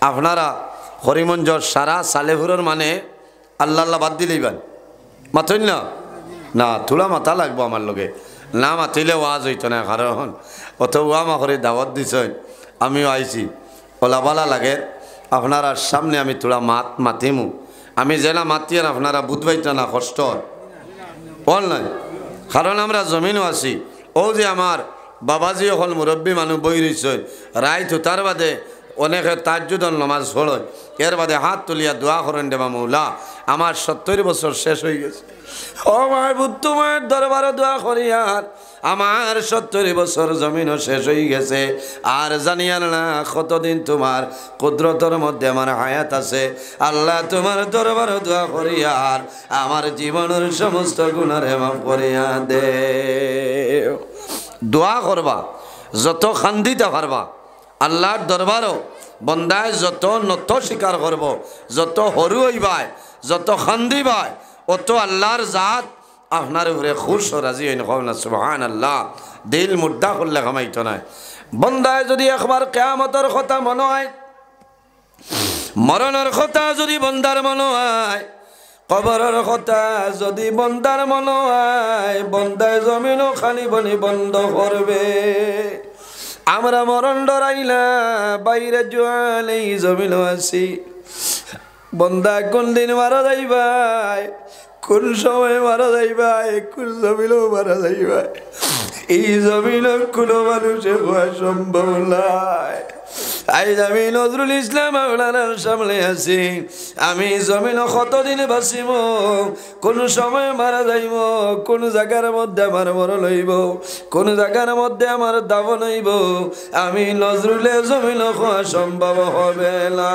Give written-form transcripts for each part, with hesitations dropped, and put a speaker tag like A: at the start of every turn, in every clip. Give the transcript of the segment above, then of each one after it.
A: আপনারা হরিমঞ্জর সারা সালেহুরের মানে আল্লাহ আল্লাহ বাদ দিলেইবেন মাথইন না না থোড়া মাথা লাগবো আমার লগে না মাতিলে ওয়াজ হইতো না কারণ অত ওয়া মাখরে দাওয়াত দিছেন আমিও আইছি ওলাবালা লাগে আপনারা সামনে আমি থোড়া মাতিমু আমি জেলা মাতিয়ান আপনারা বুঝবাইতা না কষ্ট বল নাই কারণ আমরা জমিনও আছি ও যে আমার বাবাজি হল মুরব্বী মানুষ বই রইছে রাইত তার বাদে অনেকে তাজ্জুদন নামাজ পড়য় এর বাদে হাত তুলিয়া দোয়া করেন দেবা মৌলা আমার 70 বছর শেষ হয়ে গেছে ও মাহবুব তোমার দরবারে দোয়া করি আর আমার 70 বছর জমিনও শেষ হয়ে গেছে আর জানিয়ান না কতদিন তোমার কুদরতের মধ্যে আমার হায়াত আছে আল্লাহ তোমার দরবারে দোয়া করি আর আমার জীবনের সমস্ত গুনাহে মাফ করিয়া দে দোয়া করবা যত খান্দিতে পারবা আল্লাহর দরবারও বন্দায় যত নত স্বীকার করব যত হরু হইবায় যত খান্দিবায় অত আল্লাহর জাত আপনার উপরে খুশ রাজি হইন না সুবহানাল্লাহ দিল মুদ্দা করলে কামাইতো না বন্দায় যদি একবার কিয়ামতের কথা মনে হয় মরণের কথা যদি বন্দার মনে হয় কবরের কথা যদি বন্দার মনে হয় বন্দায় জমিনও খালি বনি বন্ধ করবে আমরা মরণ ডরাইলা বাইরে জোয়াল এই জমিন আছি বন্দা কোন দিন মারা যাইবাই কোন সময় মারা যাইবাই কোন জমিনও মারা যাইবাই এই জমিন কোনো মানুষের হওয়া সম্ভব নয় আজ আমি নজরুল ইসলাম মাওলানার সামনে আছি আমি জমিন কতদিন বাঁচিব কোন সময় মারা যাইব কোন জায়গার মধ্যে আমার মরণ হইব কোন জায়গার মধ্যে আমার দাফন হইব আমি নজরুলে জমিন হওয়া সম্ভব হবে না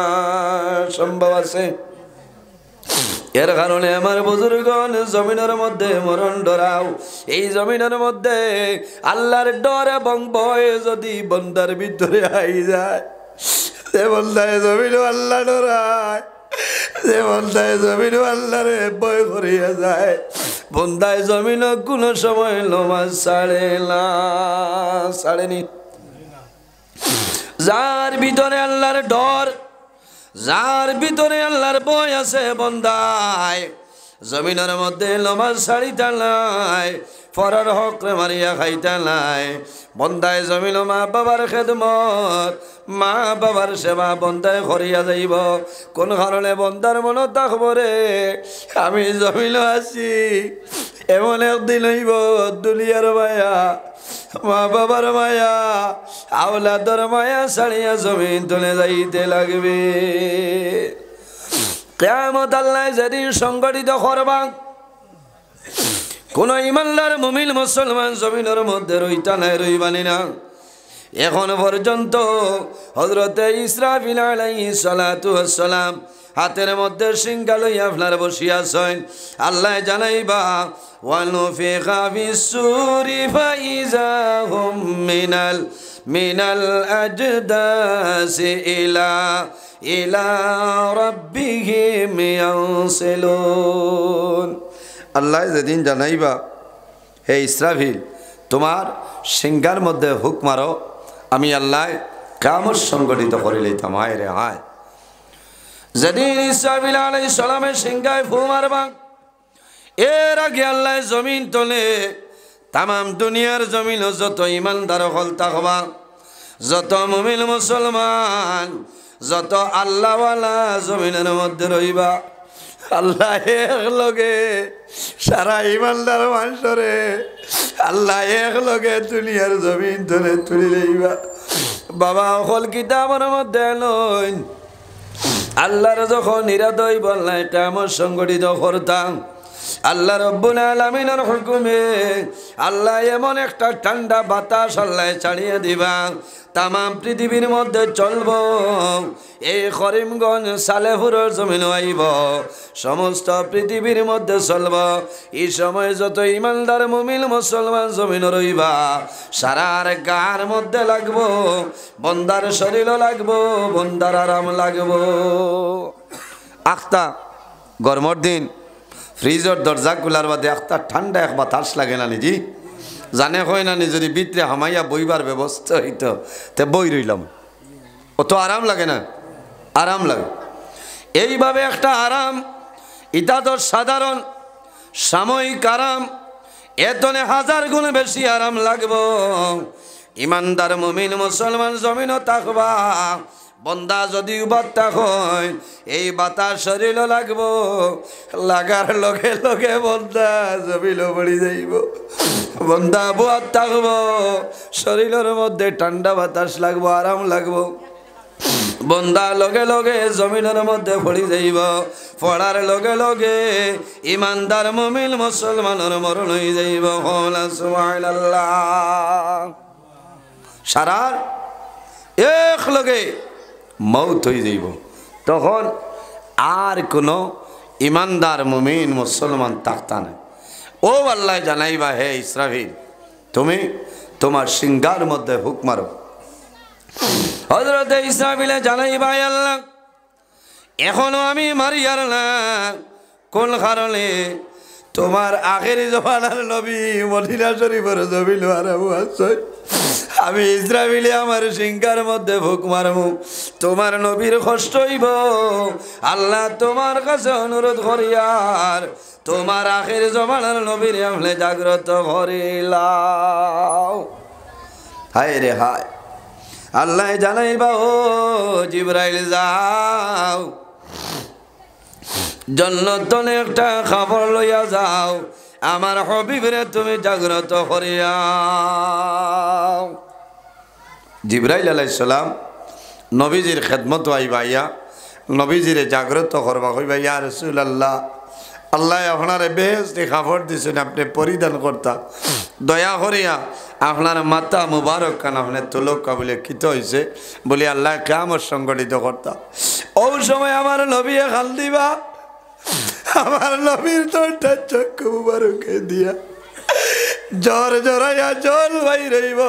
A: সম্ভব আছে এর কারণে আমার বুজুর্গণ জমিনের মধ্যে মরণ ডরাও এই জমিনের মধ্যে আল্লাহর ডর এবং ভয় যদি বন্দার ভিতরে আই যায় সে বন্দায় জমিন আল্লাহ ডরায় যে বন্দায় জমিন আল্লাহরে ভয় করিয়া যায় বন্দায় জমিন কোনো সময় নমাজ ছাড়েনি যার ভিতরে আল্লাহর ডর যার ভিতরে আল্লাহর ভয় আছে বন্দায় জমিনের মধ্যে নমাজ ছাড়িতা নাই পরের হক মারিয়া খাইতা নাই বন্দায় জমিন মা বাবার খেদমত মা বাবার সেবা বন্দায় করিয়া যাইব কোন কারণে বন্দার মনে থাকবো রে আমি জমিন আছি এমন একদিন হইব দুনিয়ার মায়া মা বাবার মায়া আওলাদর মায়া ছাড়িয়া জমিন তুলে যাইতে লাগবে কিয়ামত আল্লাহ যেদিন সংগঠিত করবা কোন ইমানদার মুমিন মুসলমান জমিনের মধ্যে রইতা নাই রইবানি না এখন পর্যন্ত হযরতে ইসরাফিল আলাইহিস সালাতু ওয়াস সালাম হাতের মধ্যে সিংহা লইয়া আপনার বসিয়া আছেন আল্লাহ জানাইবা ওয়ানুফিখা ফিস-সূরি ফাইযা হুম মিনাল আজদাসি ইলা রাব্বিহিম ইয়ানসিলুন আল্লাহ যেদিন জানাইবা হে ইসরাফিল তোমার সিংহার মধ্যে হুক মারো আমি আল্লাহ কিয়ামত সংগঠিত করে লইতাম হায় রে হায় যেদিন ইসরাফিল আলাইহিস সালামের সিংহায় ফু মারবা এর আগে আল্লাহ জমিন তোলে তাম দুনিয়ার জমিন যত ইমানদার হল থাকবা যত মুমিন মুসলমান যত আল্লাহওয়ালা জমিনের মধ্যে রইবা আল্লাহ এক লগে সারা ইমানদার মানুষরে আল্লাহ এক লগে দুনিয়ার জমিন ধরে তুলি লইবা বাবা হল কিতাবের মধ্যে লইন আল্লাহর যখন নিরাদয় বললাই কিয়ামত সংগঠিত করতাম আল্লাহ রব্বুল আলামিনের হুকুমে আল্লাহ এমন একটা ঠান্ডা বাতাস আল্লাহ ছাড়িয়ে দিবা তাম পৃথিবীর মধ্যে চলব এই করিমগঞ্জ সালেহুরের জমিন আইব সমস্ত পৃথিবীর মধ্যে চলব এই সময় যত ইমানদার মুমিন মুসলমান জমিন রইবা সারার গার মধ্যে লাগবো বন্দার শরীরও লাগবো বন্দার আরাম লাগবো আখতা গরমের দিন ফ্রিজের দরজা খোলার বাদে একটা ঠান্ডা এক বাতাস লাগে না নিজি জানে হয় না নি যদি ভিতরে হামাইয়া বইবার ব্যবস্থা হইতো তে বই রইলাম অত আরাম লাগে না আরাম লাগে। এইভাবে একটা আরাম, এটা তো সাধারণ সাময়িক আরাম, এতনে হাজার গুণ বেশি আরাম লাগবো। ইমানদার মুমিন মুসলমান জমিনও থাকবা, বন্দা যদি বাতাস হয় এই বাতাস শরীর লাগবো, লাগার লগে লগে বন্দা জমিল পড়ি যাইব। বন্দা বুয়ার থাকবো, শরীরের মধ্যে ঠান্ডা বাতাস লাগবো, আরাম লাগবো। বন্দা লগে লগে জমিনের মধ্যে পড়ি যাইব, পড়ার লগে লগে ইমানদার মুমিন মুসলমানের মরণ হয়ে যাইব। সুবহানাল্লাহ। সারার এক লগে মৌত হয়ে যাইব, তখন আর কোনো ইমানদার মুমিন মুসলমান থাকতা নাই। ও আল্লাহ জানাইবা, হে ইসরাফিল তুমি তোমার সিংহার মধ্যে হুক মারো। হযরত ইসরাফিলে জানাইবা, আল্লাহ এখনো আমি মারিয়ার না, কোন কারণে? তোমার আখেরি জমানার নবী মদিনা শরীফের জমিন হারাবো আছে, আমি ইসরাফিলে আমার সিংহার মধ্যে ফুক মারবো, তোমার নবীর কষ্ট হইব। আল্লাহ তোমার কাছে অনুরোধ করিয়ার তোমার আখেরি জমানার নবীর আমলে জাগ্রত করিলাম। হায় রে হায়। আল্লাহ জানাইবা, ও জিবরাইল যাও জন্নতনে একটা খবর লইয়া যাও, আমার হবিবরে তুমি জাগ্রত করিয়াও। জিবরাইল আলাইহিস সালাম নবীজির খেদমত আইবাইয়া নবীজিরে জাগ্রত করবা, কইবা ইয়া রাসূলুল্লাহ আল্লাহ আপনারে বেহেশতি খবর দিছেন, আপনি পরিধান করতা, দয়া করিয়া আপনার মাথা মুবারক কান আপনি তুলক বলে কিত হয়েছে বলি আল্লাহ কিয়ামত সংগঠিত করতা। ও সময় আমার নবী খাল দিবা, আমার নবীর তোরটা চক্ষু মুবারকে দিয়া জ্বর জড়াইয়া জল ভাই রইব।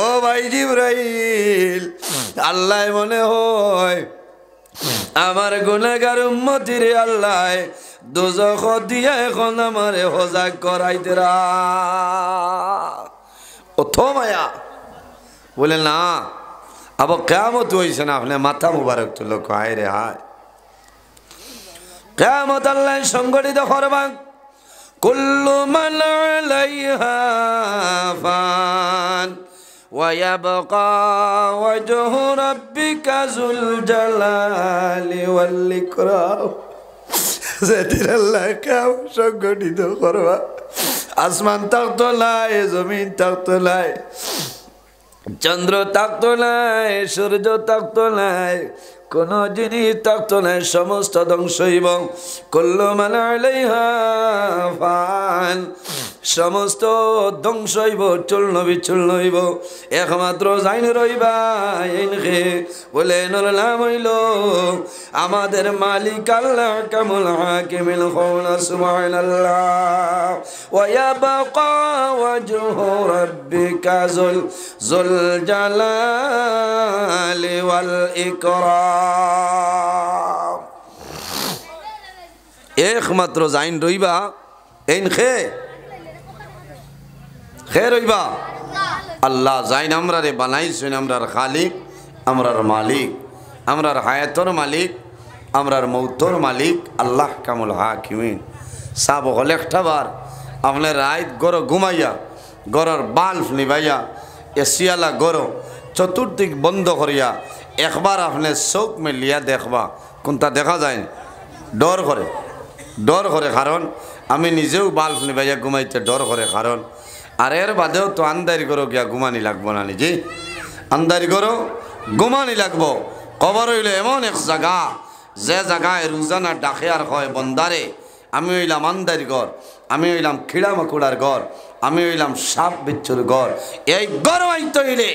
A: ও ভাই জিবরাইল, আল্লাহ মনে হয় আমার গুনাহগার উম্মতির আল্লাহ দোজখ দিয়া এখন আমারে হজাক করাইতেরা। ও থো মায়া বলে না, আবার কিয়ামত হইছে না, আপনি মাথা মুবারক তুলো। হায় রে হায়। কিয়ামত আল্লাহ সংগঠিত করবা। কুল্লু মান আলাইহা ফান ويبقى وجه ربك ذو الجلال والإكرام। সেদিন আল্লাহ কিয়ামত সংগঠিত করবা। আসমান থাকতো নাই, জমিন থাকতো নাই, চন্দ্র থাকতো নাই, সূর্য থাকতো নাই, কোন জিনিস থাকতো নাই, সমস্ত ধ্বংস হইব। কুল্লু মান আলাইহা ফান, সমস্ত ধ্বংস হইব, চূর্ণ বিচূর্ণ হইব, একমাত্র জাইন রইবা ইনকে বলে নর নাম হইল আমাদের মালিক আল্লাহ কামুল হাকিমিল কওলা। সুবহানাল্লাহ। ওয়া ইয়াবকা ওয়াজহু রাব্বিকা যুল জালালি ওয়াল ইকরাম। একমাত্র জাইন রইবা ইনকে খের হইবা আল্লাহ। জাইন আমরা রে বানাইছেন, আমরার খালিক, আমরার মালিক, আমরার হায়াতর মালিক, আমরার মৌতর মালিক আল্লাহ কামুল হাকিমিন। সাব হলে একটাবার আপনার রাত গড় ঘুমাইয়া গড়ের বাল্ব নিবাইয়া এসিয়ালা গড় চতুর্দিক বন্ধ করিয়া একবার আপনার চোখ মেলিয়া দেখবা, কোনটা দেখা যায় ডর করে, ডর করে। কারণ আমি নিজেও বাল্ব নিবাইয়া ঘুমাইতে ডর করে, কারণ আর এর বাদেও তো আন্দারি করো গিয়া ঘুমানি লাগবো না, নিজে আন্দারি করো ঘুমানি লাগবো। কবর হইল এমন এক জায়গা, যে জায়গায় রোজানা ডাকে আর হয় বন্দারে আমি হইলাম আন্দারি ঘর, আমি হইলাম খিড়া মাকুড়ার ঘর, আমি হইলাম সাপ বিচ্ছুর ঘর। এই ঘর আইতে হইলে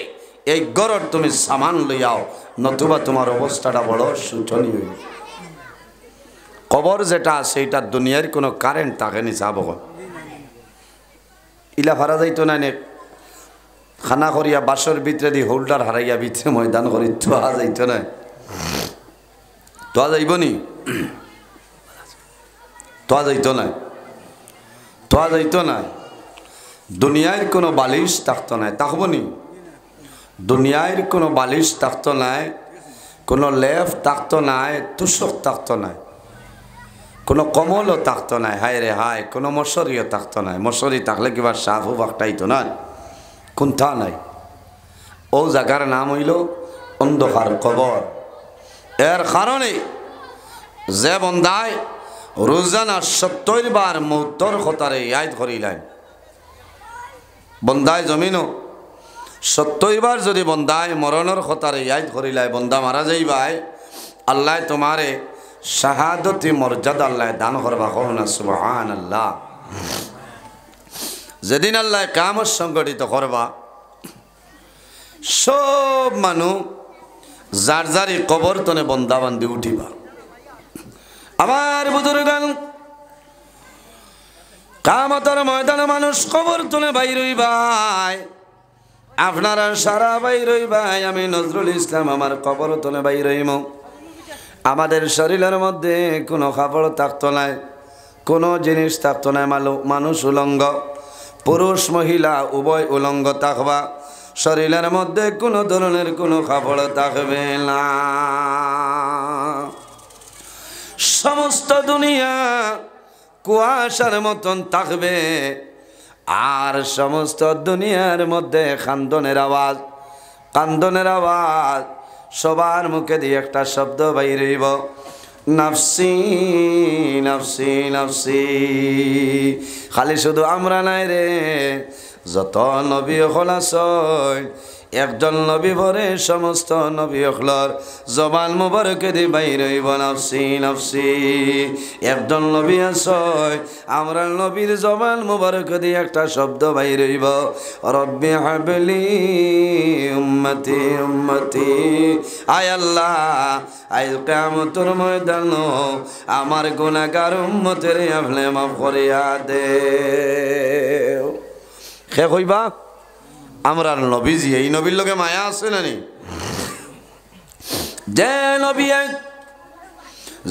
A: এই ঘরের তুমি সামান লইয়াও, নতুবা তোমার অবস্থাটা বড় শোচনীয় হইল। কবর যেটা সেইটা দুনিয়ার কোনো কারেন্ট থাকেনি। চাব ইলা হারা যাইতো না, নে খানা করিয়া বাসর ভিতরে দি হোল্ডার হারাইয়া ভিতরে ময়দান করি তোয়া যাইতো না, তোয়া যাইব নি? তোয়া যাইতো না, তোয়া যাইতো না। দুনিয়ার কোনো বালিশ থাকতো নাই, থাকব নি? দুনিয়ার কোনো বালিশ থাকতো নাই, কোনো লেফ থাকতো নাই, তুষক থাকতো নাই, কোনো কমলও থাকতো নাই, হায় রে হায়, কোনো মশারিও থাকতো নাই। মশারি থাকলে কিবা সাফু বাকটাইতো না, কোনটা নাই। ও জায়গার নাম হইল অন্ধকার কবর। এর কারণে যে বন্দায় রোজানা 70 বার মৌতর কথারে ইয়াদ করিলেন, বন্দায় জমিনও 70 বার যদি বন্দায় মরণের কথারে ইয়াদ করিলাই, বন্দা মারা যাইবাই, আল্লাহ তোমারে শাহাদতি মর্যাদা আল্লাহ দান করবা। না সুবহানাল্লাহ। যেদিন আল্লাহ কিয়ামত সংগঠিত করবা, সব মানুষ যার যারি কবর তনে বন্দা বান্ধি উঠিবা। আমার বুজুর্গান, কিয়ামতের ময়দানে মানুষ কবর তনে বাইর হইবাই, আপনারা সারা বাইর হইবাই। আমি নজরুল ইসলাম আমার কবর তনে বাইর হইম। আমাদের শরীরের মধ্যে কোনো কাপড় থাকতো নাই, কোনো জিনিস থাকতো না। মানুষ উলঙ্গ, পুরুষ মহিলা উভয় উলঙ্গ থাকবা। শরীরের মধ্যে কোনো ধরনের কোনো কাপড় থাকবে না। সমস্ত দুনিয়া কুয়াশার মতন থাকবে, আর সমস্ত দুনিয়ার মধ্যে কান্দনের আওয়াজ, কান্দনের আওয়াজ। সবার মুখে দিয়ে একটা শব্দ বাইর হইব, নাফসি নাফসি নাফসি। খালি শুধু আমরা নাই রে, যত নবী হল আসয়, একজন নবী ভরে সমস্ত নবী হলর জবান মুবারকে দি বাইর হইব নাফসি নাফসি। একজন নবী আসয়, আমরা নবীর জবান মুবারকে দি একটা শব্দ বাইর হইব, রব্বি হাবলি উম্মতি উম্মতি। আয় আল্লাহ, আজ কিয়ামতের ময়দান আমার গুনাহগার উম্মতের আপনি মাফ করিয়া দে। কে কইবা? আমরা নবীজি। এই নবীর লগে মায়া আছে না নি? যে নবী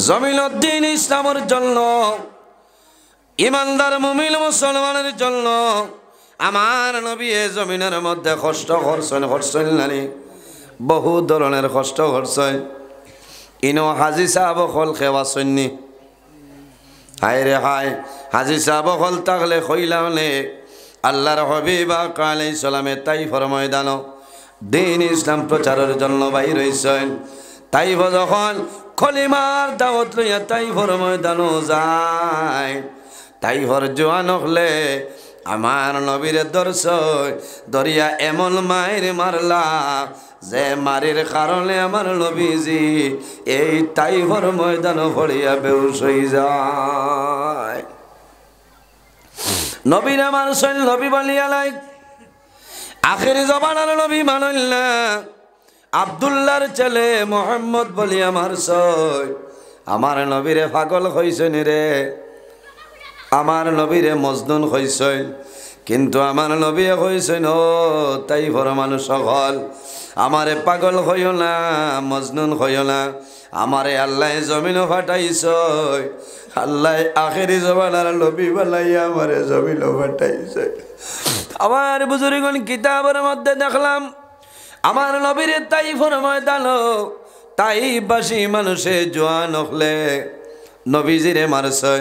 A: জমিনের দিন ইসলামের জন্য, ইমানদার মুমিন মুসলমানের জন্য আমার নবী জমিনের মধ্যে কষ্ট করছেন নানি, বহু ধরনের কষ্ট করছেন। ইনো হাজি সাহেব হল খেওয়া সন্নি, হায় রে হায়, হাজি সাহেব হল থাকলে কইলামলে আল্লাহর হাবিব আলাইহিস সালামে তাইফের ময়দানে দ্বীন ইসলাম প্রচারের জন্য বাইর হইছেন। তাইফ যখন কলিমার দাওয়াত লইয়া তাইফের ময়দানে যায়, তাইফের জওয়ান হলে আমার নবীর দর্শয় দরিয়া এমন মায়ের মারলা, যে মারির কারণে আমার নবীজি এই তাইফের ময়দানে পড়িয়া বেহুশ হয়ে যায়। নবীর আমার সৈল নবী বলিয়া লাই, আখেরি জবানার নবী মানল না। আব্দুল্লাহর ছেলে মোহাম্মদ বলি আমার সই, আমার নবীরে পাগল হইছেন রে, আমার নবীরে মজনুন হইছেন। কিন্তু আমার নবী হইছেন ও তাইফের মানুষ সকল, আমারে পাগল হইও না, মজনুন হইও না। আমারে আল্লাহ জমিন ফাটাইছ, আল্লাহ আখেরি জবানার নবী বানাইয়া আমারে জমিন ফাটাইছে। আমার বুজুর্গণ কিতাবের মধ্যে দেখলাম আমার নবীর তাইফের ময়দান, তাইফবাসী মানুষে জোয়ান হলে নবীজিরে মারছে,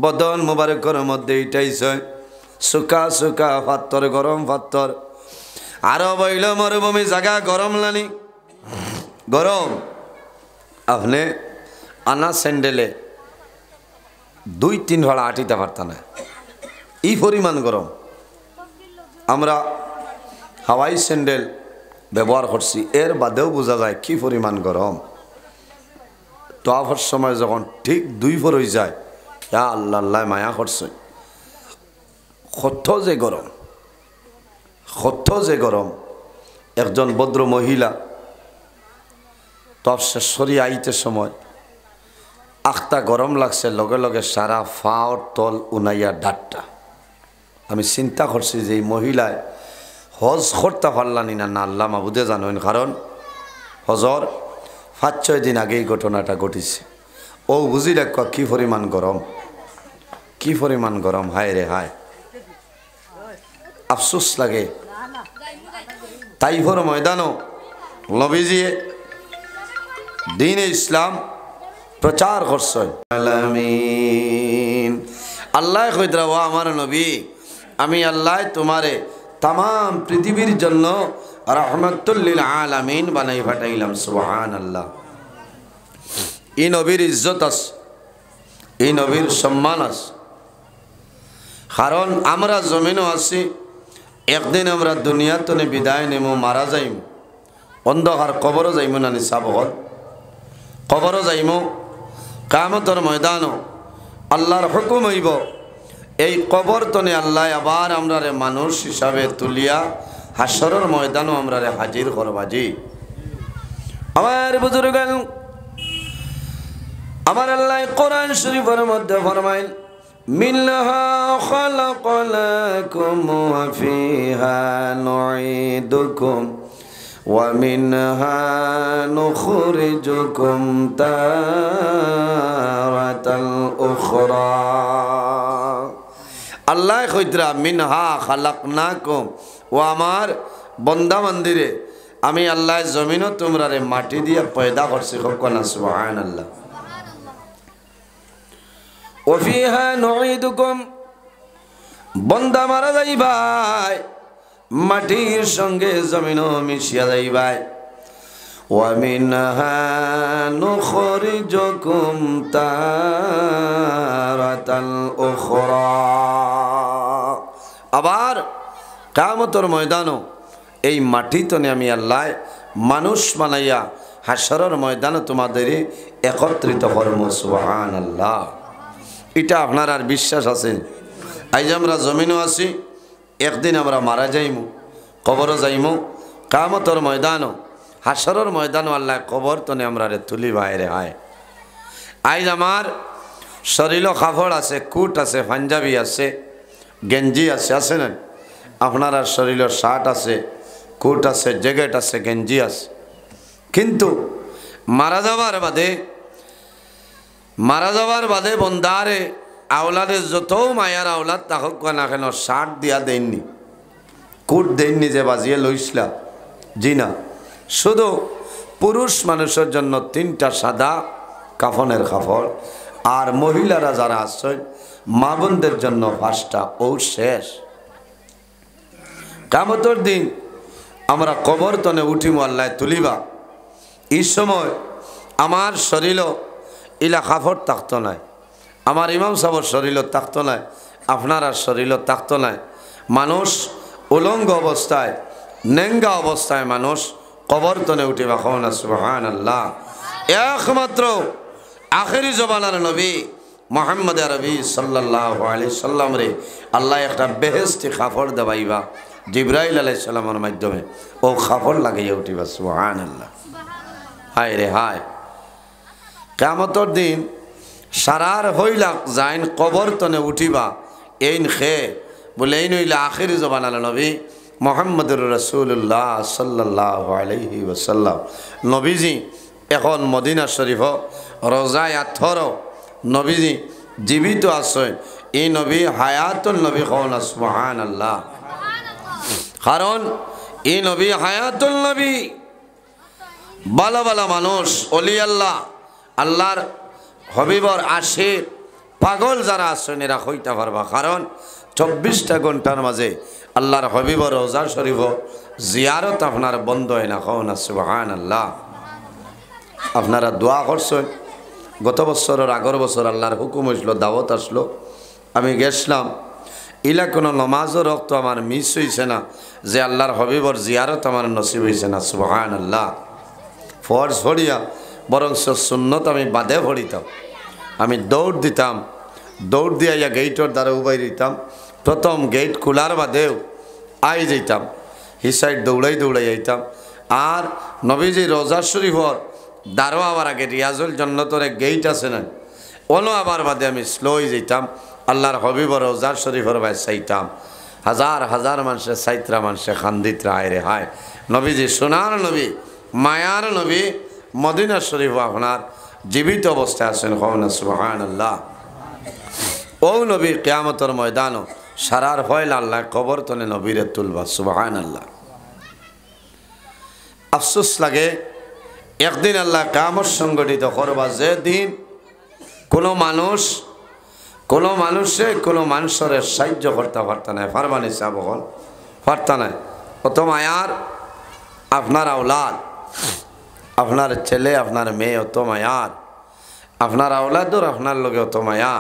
A: বদন মুবারকের মধ্যে ইটাইছে, শুকা শুকা পাত্তর, গরম পাত্তর। আরো বইল মরুভূমি জায়গা গরম লানি, গরম। আপনি আনা স্যান্ডেলে 2-3 ভাড়া আটিতে পারত না, এই পরিমাণ গরম। আমরা হাওয়াই স্যান্ডেল ব্যবহার করছি, এর বাদেও বোঝা যায় কি পরিমাণ গরম। তোয়াফের সময় যখন ঠিক 2 ভর হয়ে যায়, আল্লাহ আল্লাহ মায়া করছে, কত যে গরম, কত যে গরম। একজন ভদ্র মহিলা তফ শেষ সরিয়ে আইতে সময় আখটা গরম লাগছে, লগে লগে সারা ফাওর তল উনাইয়া ডাটটা। আমি চিন্তা করছি যে এই মহিলায় হজ করতে পারলানি না, না আল্লাহ মাবুদে জানেন, কারণ হজর 5-6 দিন আগেই ঘটনাটা ঘটিছে। ও বুঝি রাখ কি পরিমাণ গরম, কি পরিমাণ গরম। হায় রে হায়, আফসোস লাগে। তাইফের ময়দানও নবীজি দ্বীন ইসলাম প্রচার করছেন। আলামিন আল্লাহ কইতরা ও আমার নবী আমি আল্লাহ তোমারে তাম পৃথিবীর জন্য রহমতুল লিল আলামিন বানাই পাঠাইলাম। সুবহানাল্লাহ। এই নবীর ইজ্জত আছে, এই নবীর সম্মান আছে। কারণ আমরা জমিনও আছি, একদিন আমরা দুনিয়াতে বিদায় নেব, মারা যাইম, অন্ধকার কবরও যাইম না নিসাব হল, কবরও যাইম, কিয়ামতের ময়দানও আল্লাহর হুকুম হইব এই কবর তনে আল্লাহ আবার আমরারে মানুষ হিসাবে তুলিয়া হাসরের ময়দানও আমরারে হাজির করবাজি। আমার বুজুর্গ আমার আল্লাহ কোরআন শরীফের মধ্যে ফরমাইল মিনহা খালাকনাকুম ওয়া ফিহা নুঈদুকুম ওয়া মিনহা নুখরিজুকুম তারাতাল উখরা। আল্লাহ কইতরা মিনহা খালাকনাকুম, ও আমার বন্দা মন্দিরে আমি আল্লাহ জমিনও তোমরারে মাটি দিয়া পয়দা করছি। কখনা সুবহানাল্লাহ। ওয়া ফিহা নুঈদুকুম, বন্দা মারা যাইবাই, মাটির সঙ্গে জমিনও মিশিয়া যাইবাই। ওয়া মিনহা নুখরিজুকুম তারাতাল উখরা, আবার কিয়ামতের ময়দানও এই মাটি তনে আমি আল্লাহ মানুষ বানাইয়া হাসরের ময়দানে তোমাদের একত্রিত করব। সুবহানাল্লাহ। এটা আপনার আর বিশ্বাস আছে? আজ আমরা জমিনও আছি, একদিন আমরা মারা যাইমু, কবরও যাইমু, কিয়ামতের ময়দানও হাসরের ময়দানও আল্লাহ কবর তনে আমরা তুলি বাইরে হয়। আজ আমার শরীরও কাপড় আছে, কুট আছে, পাঞ্জাবি আছে, গেঞ্জি আছে, আছে না? আপনার শরীরের শার্ট আছে, কোট আছে, জ্যাকেট আছে, গেঞ্জি আছে, কিন্তু মারা যাবার বাদে বন্দারে আওলাদের যত মায়ার আওলাদ তাহক না কেন শার্ট দিয়া দেননি, কোট দেননি যে বাজিয়ে লইসলা, জি না, শুধু পুরুষ মানুষের জন্য 3টা সাদা কাফনের কাপড়, আর মহিলারা যারা আছে মা বোনদের জন্য 5টা, ও শেষ। কিয়ামতের দিন আমরা কবর তনে উঠিমু, আল্লাহ তুলিবা। এই সময় আমার শরীরও ইলা কাপড় থাকতো নাই, আমার ইমাম সাহেবের শরীরও থাকতো নাই, আপনার শরীরও থাকতো নাই। মানুষ উলঙ্গ অবস্থায়, নেঙ্গা অবস্থায় মানুষ কবর তনে উঠিবা। কওনা সুবহানাল্লাহ। একমাত্র আখেরি জমানার নবী মুহাম্মদ আরবি সাল্লাল্লাহু আলাইহি সাল্লাম রে আল্লাহ একটা বেহেশতি কাপড় দেবাইবা জিবরাইল আলাইহিস সালামের মাধ্যমে, ও কাপড় লাগাইয়া উঠিবা। সুবহানাল্লাহ। হায় রে হায়, কিয়ামতের দিন সারার হইলাক যাইন কবর তনে উঠিবা, এইন খে বলে এই নইলে আখেরি জমানার নবী মুহাম্মদুর রাসূলুল্লাহ সাল্লাল্লাহু আলাইহি ওয়াসাল্লাম। নবীজি এখন মদিনা শরীফ রোজায় 18 নবীজি জীবিত আছেন। এই নবী হায়াতুল নবী। কওনা সুবহানাল্লাহ। কারণ এই নবী হায়াতুল নবী। ভালো ভালো মানুষ, অলি আল্লাহ, আল্লাহর হবিবর আশিক পাগল যারা আছেন এরা হইতে পারবা। কারণ 24টা ঘন্টার মাঝে আল্লাহর হবিবর রোজা শরীফ জিয়ারত আপনার বন্ধ হয় না। কওনা সুবহানাল্লাহ। আপনারা দোয়া করছেন। গত বছরের আগের বছর আল্লাহর হুকুম হয়েছিল, দাওয়াত আসলো, আমি গেছিলাম। ইলা কোনো নমাজও রক্ত আমার মিস হয়েছে না যে আল্লাহর হবিবর জিয়ারত আমার নসিব হয়েছে না। সুবহানাল্লাহ। ফরজ পড়িয়া বরং সুন্নত আমি বাদে পড়িতাম। আমি দৌড় দিতাম, দৌড় দিয়া গেইটর দ্বারা উবাই দিতাম। প্রথম গেট খোলার বাদেও আই যাইতাম, হি সাইড দৌড়াই আইতাম। আর নবীজি রোজা শরীফর দ্বারও আবার আগে রিয়াজুল জন্নতর এক গেইট আছে না, ওনো আবার বাদে আমি স্লোই যাইতাম। আল্লাহর হবিবর রোজার শরীফর ভাই চাইতাম। হাজার হাজার মানুষে সাইত্রা মানুষে খান্দিত্রা হায় রে হায়। নবীজি সোনার নবী, মায়ার নবী, মদিনা শরীফ আপনার জীবিত অবস্থায় আছেন। কওনা সুবহানাল্লাহ। ও নবী কিয়ামতের ময়দানও সারার ফয়লা আল্লাহ কবর তনে নবীরে তুলবা। সুবহানাল্লাহ। আফসোস লাগে একদিন আল্লাহ কিয়ামত সংগঠিত করবা, যেদিন কোনো মানুষে কোনো মানুষের সাহায্য করতে পারত না, পারবানি সাবল পারত না। অত মায়ার আপনার আওলাদ, আপনার ছেলে আপনার মেয়ে অত মায়ার, আপনার আওলাদর আপনার লগে অত মায়া,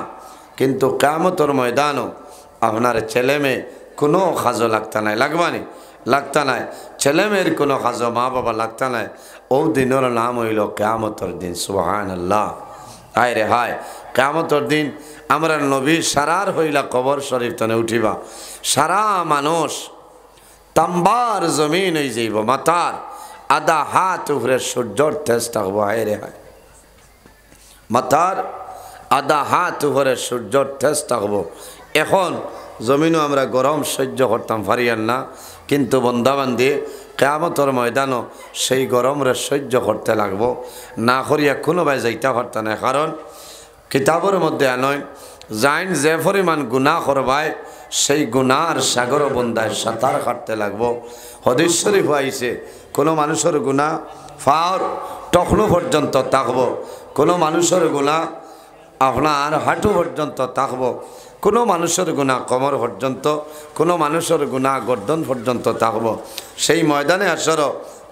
A: কিন্তু কিয়ামতের ময়দানও আপনার ছেলে মেয়ে কোনো খাজো লাগতা নাই, লাগবানি লাগতা নাই, ছেলে মেয়ের কোনো খাজো মা বাবা লাগতা নাই। ও দিনের নাম হইল কিয়ামতের দিন। সুবহানাল্লাহ। হায় রে হায়, কিয়ামতের দিন আমরা নবী সারার হইলা কবর শরীফ তনে উঠিবা, সারা মানুষ তাম্বার জমিন হয়ে যাইব, মাথার আধা হাত উপরে সূর্যর তেজ থাকবো। হায় রে হায়, মাথার আধা হাত উপরে সূর্যর তেজ থাকবো। এখন জমিনও আমরা গরম সহ্য করতাম পারিয়ান না, কিন্তু বন্দাবান্দি কিয়ামতের ময়দানও সেই গরমরে সহ্য করতে লাগবো, না করিয়া কোনোভাবে যাইতে পারত না। কারণ কিতাবের মধ্যে আনয় যাইন যে পরিমাণ গুনাহ করবায় সেই গুনার সাগর বন্দায় সাঁতার কাটতে লাগবো। হাদিস শরীফ আইছে কোনো মানুষের গুনাহ ফাওর টখনো পর্যন্ত থাকবো, কোনো মানুষের গুনাহ আপনার হাঁটু পর্যন্ত থাকবো, কোনো মানুষের গুনাহ কোমর পর্যন্ত, কোনো মানুষের গুনাহ গর্দন পর্যন্ত থাকবো। সেই ময়দানে আসর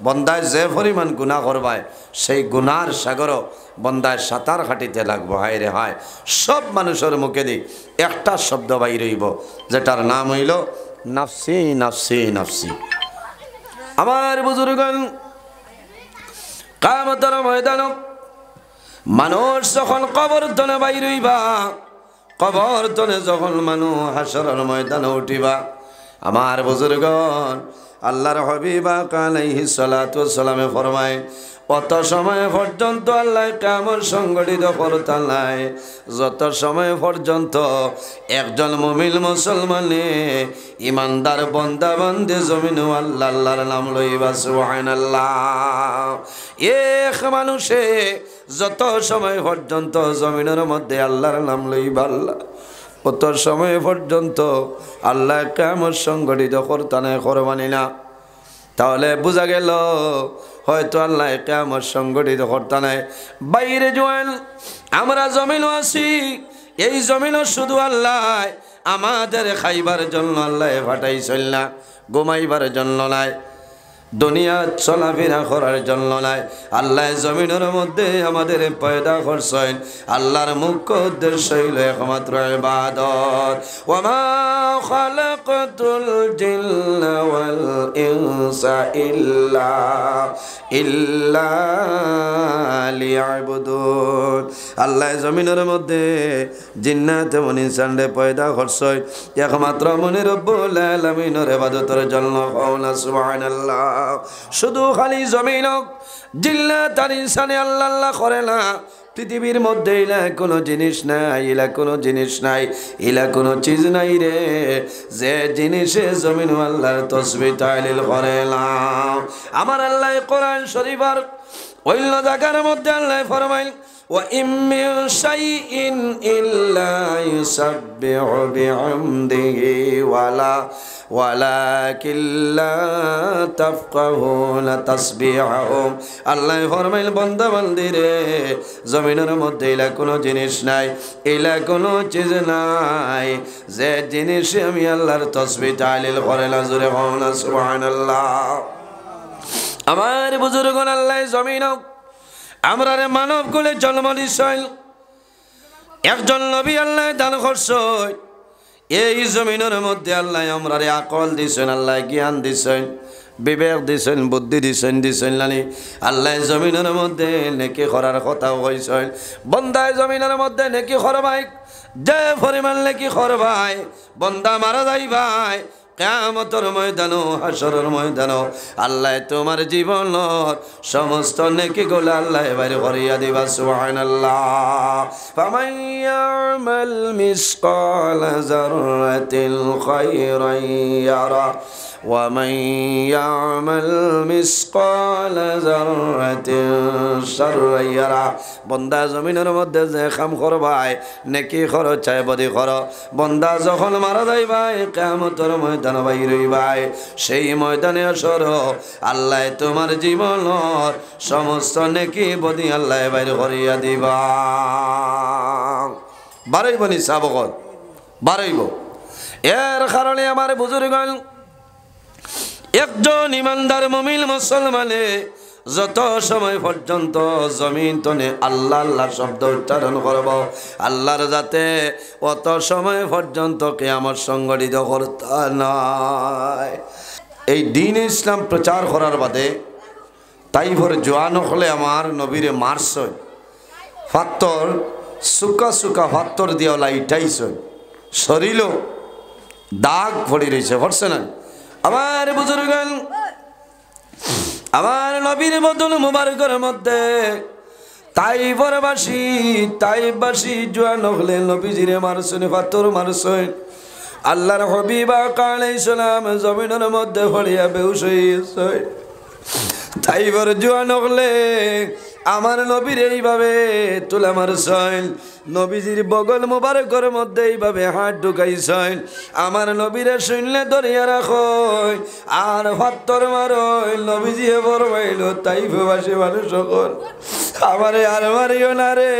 A: বন্দায় যে পরিমাণ গুনাহ করবায় সেই গুনার সাগর বন্দায় সাঁতার কাটিতে লাগবো। হায় রে হায়, সব মানুষের মুখে দি একটা শব্দ বাইর হইব, যেটার নাম হইল নাফসি নাফসি নাফসি। আমার বুজুর্গণ, কিয়ামতের ময়দান মানুষ যখন কবর তনে বাইর হইবা, কবর তনে যখন মানুষ হাসরের ময়দানে উঠিবা, আমার বুজুর্গণ আল্লাহর হাবিব আলাইহিস সালাতু ওয়াস সালামে ফরমায়, অত সময় পর্যন্ত আল্লাহ কিয়ামত সংগঠিত করতে নাই যত সময় পর্যন্ত একজন মুমিন মুসলমানে ইমানদার বান্দা বান্দে জমিনে আল্লাহ আল্লাহর নাম লইবা। সুবহানাল্লাহ। এক মানুষে যত সময় পর্যন্ত জমিনের মধ্যে আল্লাহর নাম লইবা আল্লাহ, অত সময় পর্যন্ত আল্লাহ কিয়ামত সংগঠিত করতে নাই, করবানি না। তাহলে বোঝা গেল হয়তো আল্লাহ কিয়ামত সংগঠিত করতে নাই। বাইরে জোয়ান আমরা জমিনও আছি, এই জমিনও শুধু আল্লাহ আমাদের খাইবার জন্য আল্লাহ পাঠাইছিল না, ঘুমাইবার জন্য নাই, দুনিয়া চলাফেরা করার জন্য নাই। আল্লাহ জমিনের মধ্যে আমাদের পয়দা করছেন, আল্লাহর মুখ্য উদ্দেশ্য হইল একমাত্র ইবাদত। ওয়া মা খালাকাতুল জিন্না ওয়াল ইনসা ইল্লা লিয়াবুদুন। আল্লাহ জমিনের মধ্যে জিন্নাত এবং ইনসানরে পয়দা করছেন একমাত্র মনে রব্বুল আলামিনের ইবাদতের জন্য। সুবহানাল্লাহ। শুধু খালি জমিন জিন্নাত আর ইনসানে আল্লাহ আল্লাহ করে না, পৃথিবীর মধ্যে ইলা কোনো জিনিস নাই, ইলা কোনো জিনিস নাই, ইলা কোনো চিজ নাই রে যে জিনিসে জমিন আল্লাহর তাসবিহ তাহলিল করে না। আমার আল্লাহ কোরআন শরীফের অন্য জায়গার মধ্যে আল্লাহ ফরমাইল, ওয়া ইম মিন শাইইন ইল্লা ইউসাব্বিহু বিহামদিহি ওয়ালাকিন লা তাফকাহুনা তাসবিহাহুম। আল্লাহ ফরমাইল, বান্দা বান্দি রে জমিনের মধ্যে ইলা কোনো জিনিস নাই, ইলা কোনো চিজ নাই যে জিনিসে আমি আল্লাহর তাসবিহ তাহলিল করে না। জোরে বলুন না সুবহানাল্লাহ। আমার বুজুর্গণ আল্লাহ জমিন আমরা মানব কুলে জন্ম দিছেন, একজন নবী আল্লাহ দান করছেন। এই জমিনের মধ্যে আল্লাহ আমরা আকল দিছেন, আল্লাহ জ্ঞান দিছেন, বিবেক দিছেন, বুদ্ধি দিছেন নানি। আল্লাহ জমিনের মধ্যে নেকি করার কথা কইছেন, বন্দায় জমিনের মধ্যে নেকি করবাই, যে পরিমাণ নেকি করবাই বন্দা মারা যাইবাই কিয়ামতের ময়দানো হাসরের ময়দানো আল্লাহ তোমার জীবনের সমস্ত নেকিগুলো আল্লাহ বাইরে করিয়া দিবা। সুবহানাল্লাহ। ফামান ইয়ামাল মিসকালা যাররাতিন খায়রান ইয়ারা ومن يعمل مثقال ذرة شرا يره বন্দা জমিনের মধ্যে যে কাম করবাই নেকি করো চাই বদি করো বন্দা যখন মারা যাই ভাই কিয়ামতের ময়দানে বাইর হইবাই সেই ময়দানে আসর আল্লাহ তোমার জীবনের সমস্ত নেকি বদি আল্লাহ বাইর করিয়া দিবা বাড়াইব নি সাবকত বাড়াইব এর কারণে আমার বুজুর্গণ একজন ইমানদার মুমিন মুসলমানে যত সময় পর্যন্ত জমিন তনে আল্লাহ আল্লাহ শব্দ উচ্চারণ করব আল্লাহর যাতে অত সময় পর্যন্ত কিয়ামত সংগঠিত করতে নয় এই দ্বীন ইসলাম প্রচার করার বাদে তাই ভরে জোয়ান হলে আমার নবীরে মারছই ফাত্তর সুকা সুকা ফাত্তর দিয়া লাইটাইছই শরীর দাগ পড়ি রয়েছে ভরছে না আমার বুজুর্গণ আমার নবীর বদন মুবারকের মধ্যে তাইবাসী জোয়ান হলে নবীজিরে মারছেন ফাত্তর মারছেন আল্লাহর হাবিব আলাইহিস সালাম জমিনের মধ্যে পড়িয়া বেহুশ হইছে তাইবার জোয়ান হলে আমার নবীর এইভাবে তুলা মারছেন নবীজির বগল মুবারকের মধ্যে এইভাবে হাত ঢুকাইছেন আমার নবীরে শুনলে ধরিয়া রাখো আর ফাত্তর মারই নবীজি বরবাইল তাইফবাসী মানুষ সকল আমারে আর মারিও না রে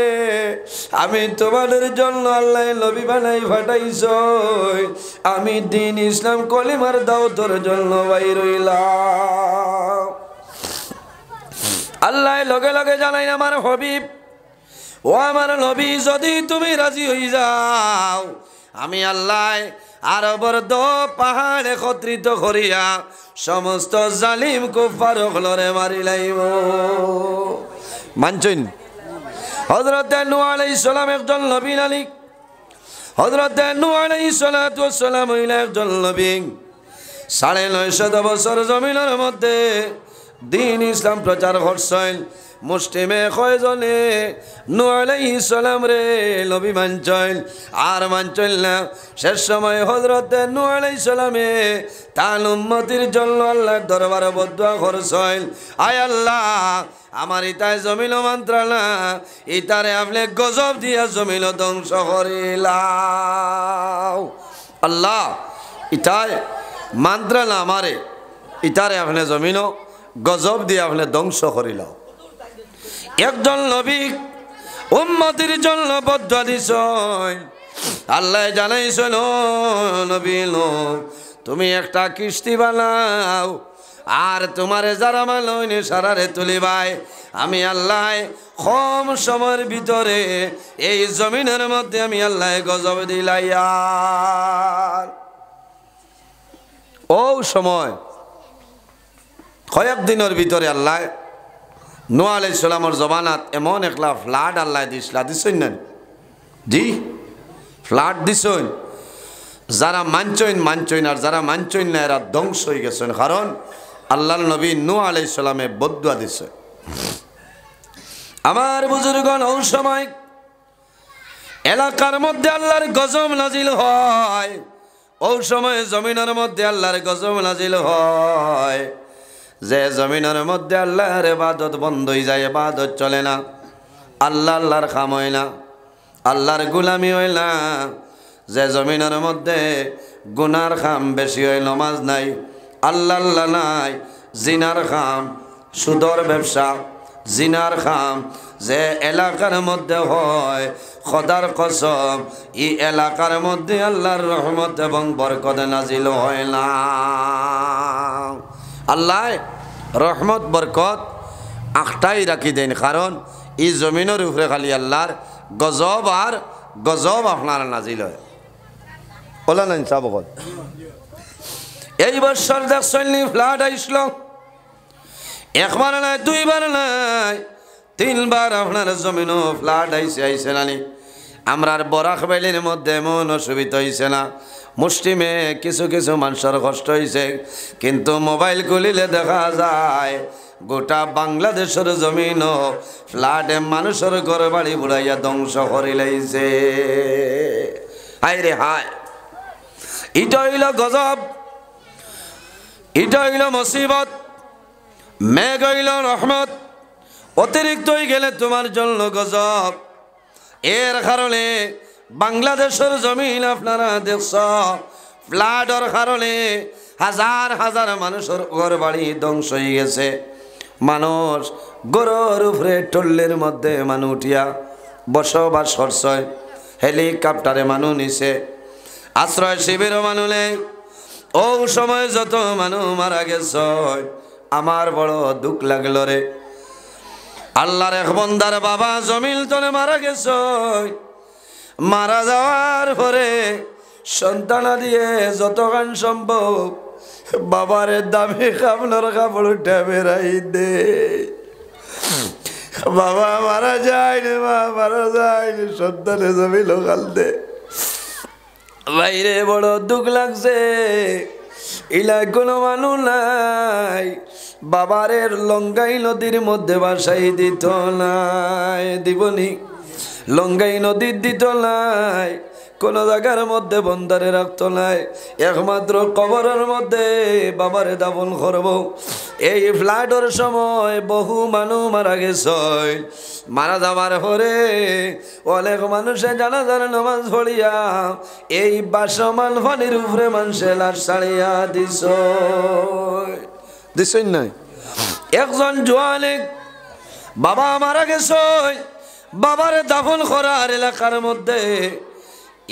A: আমি তোমাদের জন্য আল্লাহ নবী বানাই ফাটাইছ আমি দ্বীন ইসলাম কলিমার দাওয়াতের জন্য বাইর হইলাম আল্লাহ লগে লগে জানাই আমার হাবিব ও আমার নবী যদি তুমি রাজি হয়ে যাও আমি আল্লাহ আরবর দো পাহাড় একত্রিত করিয়া সমস্ত জালিম কুফার হলরে মারি লাইব মানছেন হযরত নূহ আলাইহিস সালাম একজন নবী নালি হযরত নূহ আলাইহিস সালাতু ওয়াস সালাম হইলেন একজন নবী 950 বছর জমিনের মধ্যে দ্বীন ইসলাম প্রচার করছেন মুসলিমে কয়জনে নূহ আলাইহিস সালাম রে নবী মানছেন আর মানছেন না শেষ সময় হযরত নূহ আলাইহিস সালামে তার উম্মতির জন্য আল্লাহর দরবারে বদদুয়া করছেন আয় আল্লাহ আমার ইতায় জমিন মন্ত্রালা ইতারে আপনি গজব দিয়া জমিন ধ্বংস করিলাও আল্লাহ ইতায় মন্ত্রালা আমারে ইতারে আপনি জমিন গজব দিয়ে আপনি ধ্বংস করিলাও একজন নবী উম্মতির জন্য বদদুয়া দিছেন আল্লাহ জানাইছেন নবী তুমি একটা কিস্তি বানাও আর তোমারে যারা মালইনে সারারে তুলিবাই আমি আল্লাহ কম সময়ের ভিতরে এই জমিনের মধ্যে আমি আল্লাহ গজব দিলাইয়া ও সময় কয়েকদিনের ভিতরে আল্লাহ নূহ আলাইহিস সালামের জমানাত এমন একলা ফ্লাড আল্লাহ দিছেন না জি ফ্লাড দিছেন যারা মানছেন আর যারা মানছেন না এরা ধ্বংস হয়ে গেছেন কারণ আল্লাহর নবী নূহ আলাইহিস সালামে বদদুয়া দিছে আমার বুজুর্গণ ওই সময় এলাকার মধ্যে আল্লাহর গজব নাজিল হয় ওই সময় জমিনের মধ্যে আল্লাহর গজব নাজিল হয় যে জমিনের মধ্যে আল্লাহর ইবাদত বন্ধ হয়ে যায় ইবাদত চলে না আল্লাহর কাম হয় না আল্লাহর গোলামি হয় না যে জমিনের মধ্যে গুনার কাম বেশি হয় নামাজ নাই আল্লাহ নাই জিনার কাম সুদর ব্যবসা জিনার কাম যে এলাকার মধ্যে হয় খোদার কসম এই এলাকার মধ্যে আল্লাহর রহমত এবং বরকত নাজিল হয় না আল্লাহ রহমত বরকত আখটাই রাখি দেন কারণ এই জমিনের উপরে খালি আল্লাহর গজব আর গজব আপনার নাজিল হয় বলা নাই সাবকত এই বছর দেখছেন ফ্লাড আইসল একবার নাই দুইবার নাই তিনবার আপনার জমিনও ফ্লাড আইসে নানি আমরার বরাক বেলির মধ্যে এমন অসুবিধা হয়েছে না মুসলিমে কিছু কিছু মানুষের কষ্ট হয়েছে কিন্তু মোবাইল খুলিলে দেখা যায় গোটা বাংলাদেশের জমিন ফ্লাডে মানুষের ঘর বাড়ি বুড়াইয়া ধ্বংস করে লাইছে হায় রে হায় এটা হইল গজব এটা হইল মুসিবত, মেঘ হইল রহমত। অতিরিক্ত হয়ে গেলে তোমার জন্য গজব। এর কারণে বাংলাদেশের জমিন আপনারা দেখছ, ফ্লাডের কারণে হাজার হাজার মানুষের ঘর বাড়ি ধ্বংস হয়ে গেছে। মানুষ গরুর উপরে টল্লের মধ্যে মানুষ উঠিয়া বসবাস করছে, হেলিকপ্টারে মানুষ নিছে, আশ্রয় শিবিরও মানুষ নেই। ও সময় যত মানুষ মারা গেছে, আমার বড় দুঃখ লাগলো রে। আল্লাহর এক বান্দার বাবা জমিল তলে মারা গেছে। মারা যাওয়ার পরে সন্তানা দিয়ে যতখান সম্ভব বাবারে দামি কাপড় কাপড় উঠে বেড়াই দে। বাবা মারা যায়নি, মা মারা যায়নি, সন্তানে জমিল কাল দে। বাইরে বড় দুঃখ লাগছে। ইলা কোনো মানুষ নাই, বাবারের লঙ্গাই নদীর মধ্যে বাসাই দিত নাই, দিবনি লঙ্গাই নদীর দিত নাই, কোন জায়গার মধ্যে বন্দারে রাখতো নাই, একমাত্র কবরের মধ্যে বাবারে দাফন করব। এই ফ্লাডের সময় বহু মানুষ মারা গেছে। মারা যাবার পরে অনেক মানুষে জানাজার নামাজ পড়িয়া এই বাসমান পানির উপরে মানুষে লাশ ছাড়িয়া দিছই নাই। একজন জোয়ানে বাবা মারা গেছে, বাবারে দাফন করার এলাকার মধ্যে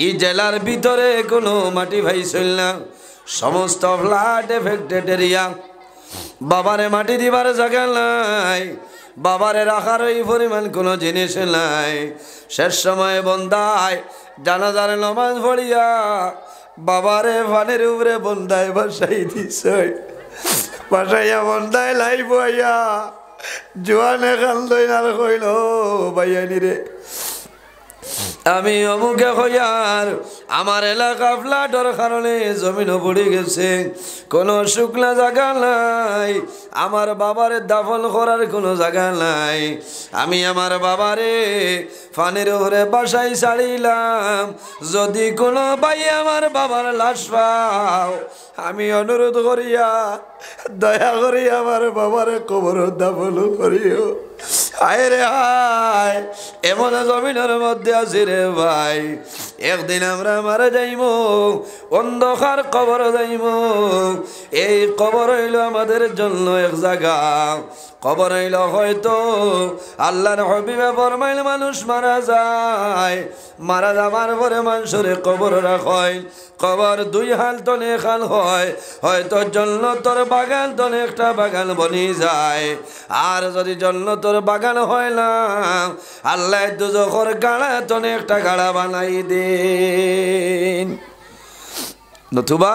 A: এই জেলার ভিতরে কোনো মাটি ভাইছিল না, সমস্ত ফ্লাড এফেক্টেড এরিয়া। বাবারে মাটি দিবার জায়গা নাই, বাবারে রাখার ওই পরিমাণ কোনো জিনিস নাই। শেষ সময় বন্দায় জানাজার নামাজ পড়িয়া বাবারে পানির উপরে বন্দায় বাসাই দিছে। বাসাইয়া বন্দায় লাই বইয়া জোয়ানে কান্দই আর কইল, ভাইয়ানি রে আমি অমুকে হইয়ার আমার এলাকা ফ্লাডের কারণে জমিনও পড়ে গেছে, কোনো শুকনা জায়গা নাই, আমার বাবারে দাফন করার কোনো জায়গা নাই। আমি আমার বাবারে ফানের উপরে বাসাই ছাড়িলাম, যদি কোনো ভাই আমার বাবার লাশ পাও আমি অনুরোধ করিয়া দয়া করি আমার বাবারে কবর দাফন করিও। হায় রে হায়, এমন জমিনের মধ্যে আছি রে ভাই, একদিন আমরা মারা যাইব, অন্ধকার কবর যাইব। এই কবর হইল আমাদের জন্য এক জায়গা, কবর হইল হয়তো আল্লাহর হবিবে ফরমাইল মানুষ মারা যায়, মারা যাবার পরে মানুষের কবর রাখয়, কবর দুই হাল তনে খাল হয়, হয়তো জন্নতর বাগান তনে একটা বাগান বনি যায়। আর যদি জন্নতর বাগান হয় না, আল্লাহ দুজখর গাড়া তনে একটা গাড়া বানাই দেন, নতুবা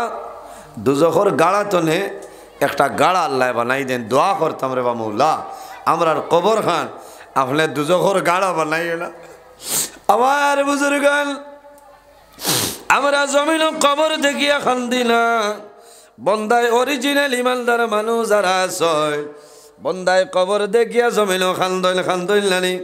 A: দুজখর গাড়া তনে একটা গাড়া আল্লাহ বানাই দেন। দোয়া করতাম রে বা মৌলা, আমরার কবর খান আপনি দুজখর গাড়া বানাই না। আমার বুজুর্গান, আমরা জমিন কবর দেখিয়া খান্দি না। বন্দায় অরিজিনাল ইমানদার মানুষ যারা আছে, বন্দায় কবর দেখিয়া জমিন খান্দইল নানি,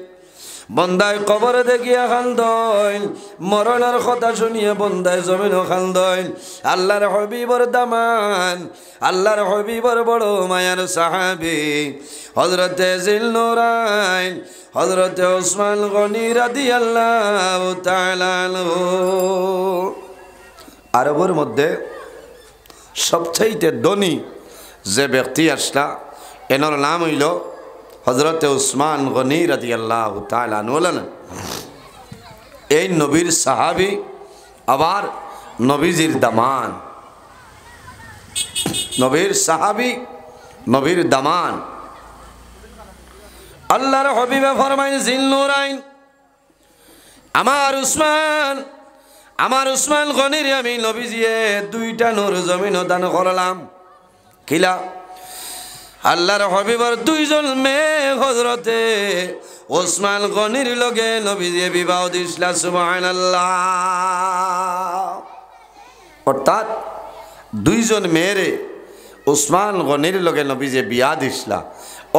A: বন্দায় কবর দেখিয়া খান্দইল, মরণের কথা শুনিয়া বন্দায় জমিন খান্দইল। আল্লাহর হবিবর দামান, আল্লাহর হবিবর বড় মায়ার সাহাবী হযরতে জিলনুরাইন হযরতে ওসমান গনি রাদিয়াল্লাহু তাআলা আনহু। আরবের মধ্যে সবচাইতে ধনী যে ব্যক্তি আসলা, এনার নাম হইল হযরতে ওসমান গনি রাদিয়াল্লাহু তাআলা আনহু। এই নবীর সাহাবী, আবার নবীজির দামান, নবীর সাহাবী, নবীর দামান। আল্লাহর হবিবে ফরমাইন জিলনুরাইন, আমার উসমান গনির আমি নবীজিয়ে দুইটা নূর জমিন দান করলাম। কিলা আল্লাহর হবিবর দুইজন মেয়ে হযরতে ওসমান গনির লগে নবীজিয়ে বিবাহ দিছিলা। সুবহানাল্লাহ। অর্থাৎ দুইজন মেয়েরে ওসমান গনির লগে নবীজিয়ে বিয়া দিছিলা।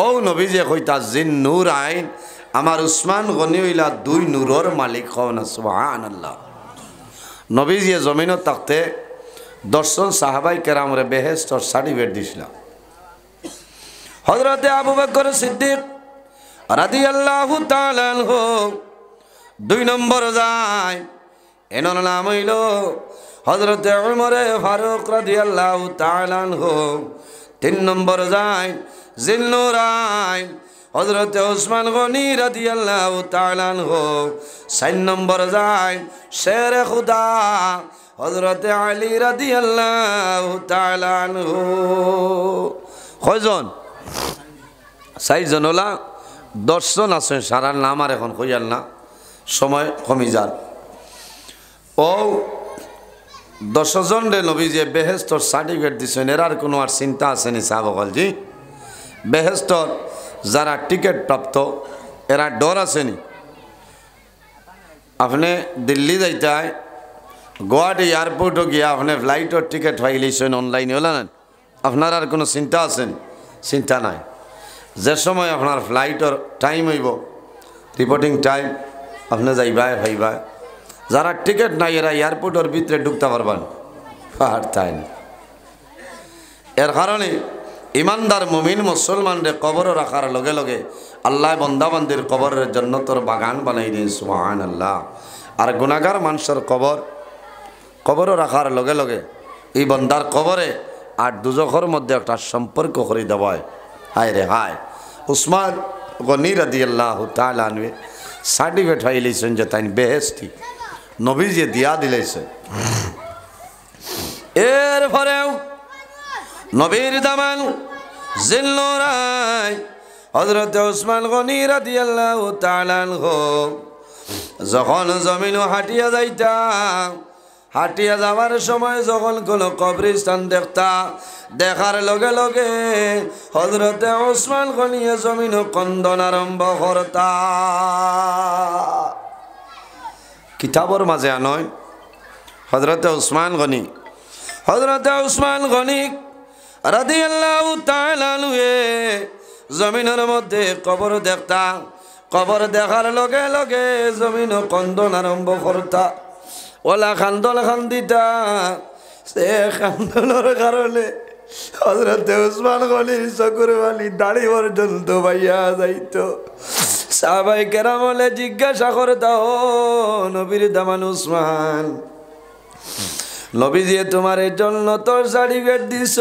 A: ও নবীজিয়ে কইতা জিলনুরাইন, আমার উসমান গনি হইলা দুই নূরের মালিক হও না। সুবহানাল্লাহ। নবীজিয়ে জমিনত থাকতে দর্শন সাহাবাই কেরামরে বেহেশতর সার্টিফিকেট দিছিলাম। হযরতে আবু বকর সিদ্দিক রাদিয়াল্লাহু তাআলা আনহু 2 নম্বর যায়, এনার নাম হইল হযরতে উমরে ফারুক রাদিয়াল্লাহু তাআলা আনহু। 3 নম্বর যায় জিলনুরাইন হযরতে ওসমান গনি রাদিয়াল্লাহু তাআলা আনহু। 4 নম্বর যায় শেরে খুদা হযরতে আলী রাদিয়াল্লাহু তাআলা আনহু। কয়জন? 4 জন হলা। 10 জন আছে, সারার নাম আর এখন কইয়াল না, সময় কমি যার। ও 10 জন রে নবী যে বেহেশতর সার্টিফিকেট দিছেন, এরার কোনো আর চিন্তা আছে নি সাহাবাগল জি? বেহেশতর যারা টিকিট প্রাপ্ত এরা ডর আসেনি। আপনি দিল্লি যাইতে হয়, গুয়াহাটি এয়ারপোর্টও গিয়া আপনি ফ্লাইটের টিকিট পাইলেছেন অনলাইনে, হলো না? আপনার আর কোনো চিন্তা আছেন? চিন্তা নাই। যে সময় আপনার ফ্লাইটের টাইম হইব, রিপোর্টিং টাইম, আপনি যাইবাই ভাইবাই। যারা টিকিট নাই এরা এয়ারপোর্টের ভিতরে ঢুকতে পারবেন, তাই না? এর কারণে ইমানদার মুমিন মুসলমানরে কবর রাখার লগে লগে আল্লাহ বন্দাবান্দির কবরের জান্নাতের বাগান বানাই দিন, সুবহানাল্লাহ। আর গুনাহগার মানুষের কবর রাখার লগে লগে এই বন্দার কবরে আর দুজখের মধ্যে একটা সম্পর্ক করে দেওয়ায়। হায় রে হায়, উসমান গনি রাদিয়াল্লাহু তাআলা আনহু সার্টিফিকেট পাইলেছেন যে তাই বেহেশতি নবী যে দিয়া দিলেছে। এরপরেও নবীর দামান জিলনুরাইন হযরতে ওসমান গনি রাদিয়াল্লাহু তাআলা আনহু যখন জমিন হাঁটিয়া যাইতাম, হাঁটিয়া যাওয়ার সময় যখন কোনো কবরস্থান দেখার লগে লগে হযরতে ওসমান গনিয়ে জমিন কন্দন আরম্ভ করতা। কিতাবর মাঝে আনয় হযরতে ওসমান গনি রাদিয়াল্লাহু তাআলা আনহু জমিনের মধ্যে কবর দেখতা। কবর দেখার লগে লগে জমিন কন্দন আরম্ভ করতা। ওলা খান্দন খান্দিতা, সে খান্দনের কারণে হযরতে ওসমান গনির চকুর বালি দাড়ি পর্যন্ত বাইয়া যাইত। সাহাবায়ে কেরাম বলে জিজ্ঞাসা করতা, ও নবীর দামান ওসমান, নবীজি তোমার এই জন্য তোর সার্টিফিকেট দিছ,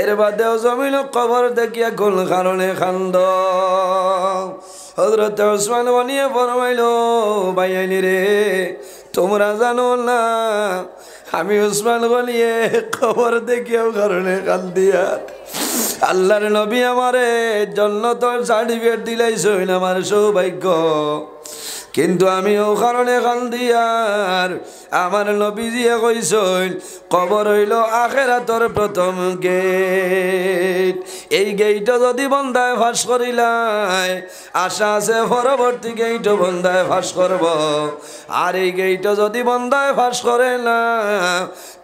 A: এর বাদেও জমিন কবর দেখিয়া কোন কারণে খান্দ? হযরতে ওসমান গনিয়ে ফরমাইল, ভাইয়ানি রে, তোমরা জানো না আমি ওসমান গনিয়ে কবর দেখিয়াও কারণে কান্দিয়া আল্লাহর নবী আমারে জন্য তোর সার্টিফিকেট দিলাইছেন, আমার সৌভাগ্য। কিন্তু আমি ও কারণে কান্দিয়ার আমার নবীজিয়ে কইছেন কবর হইল আখিরাতের প্রথম গেট। এই গেইটও যদি বন্দায় ফাঁস করিলাই, আশা আছে পরবর্তী গেইটও বন্দায় ফাঁস করব। আর এই গেইটও যদি বন্দায় ফাঁস করে না,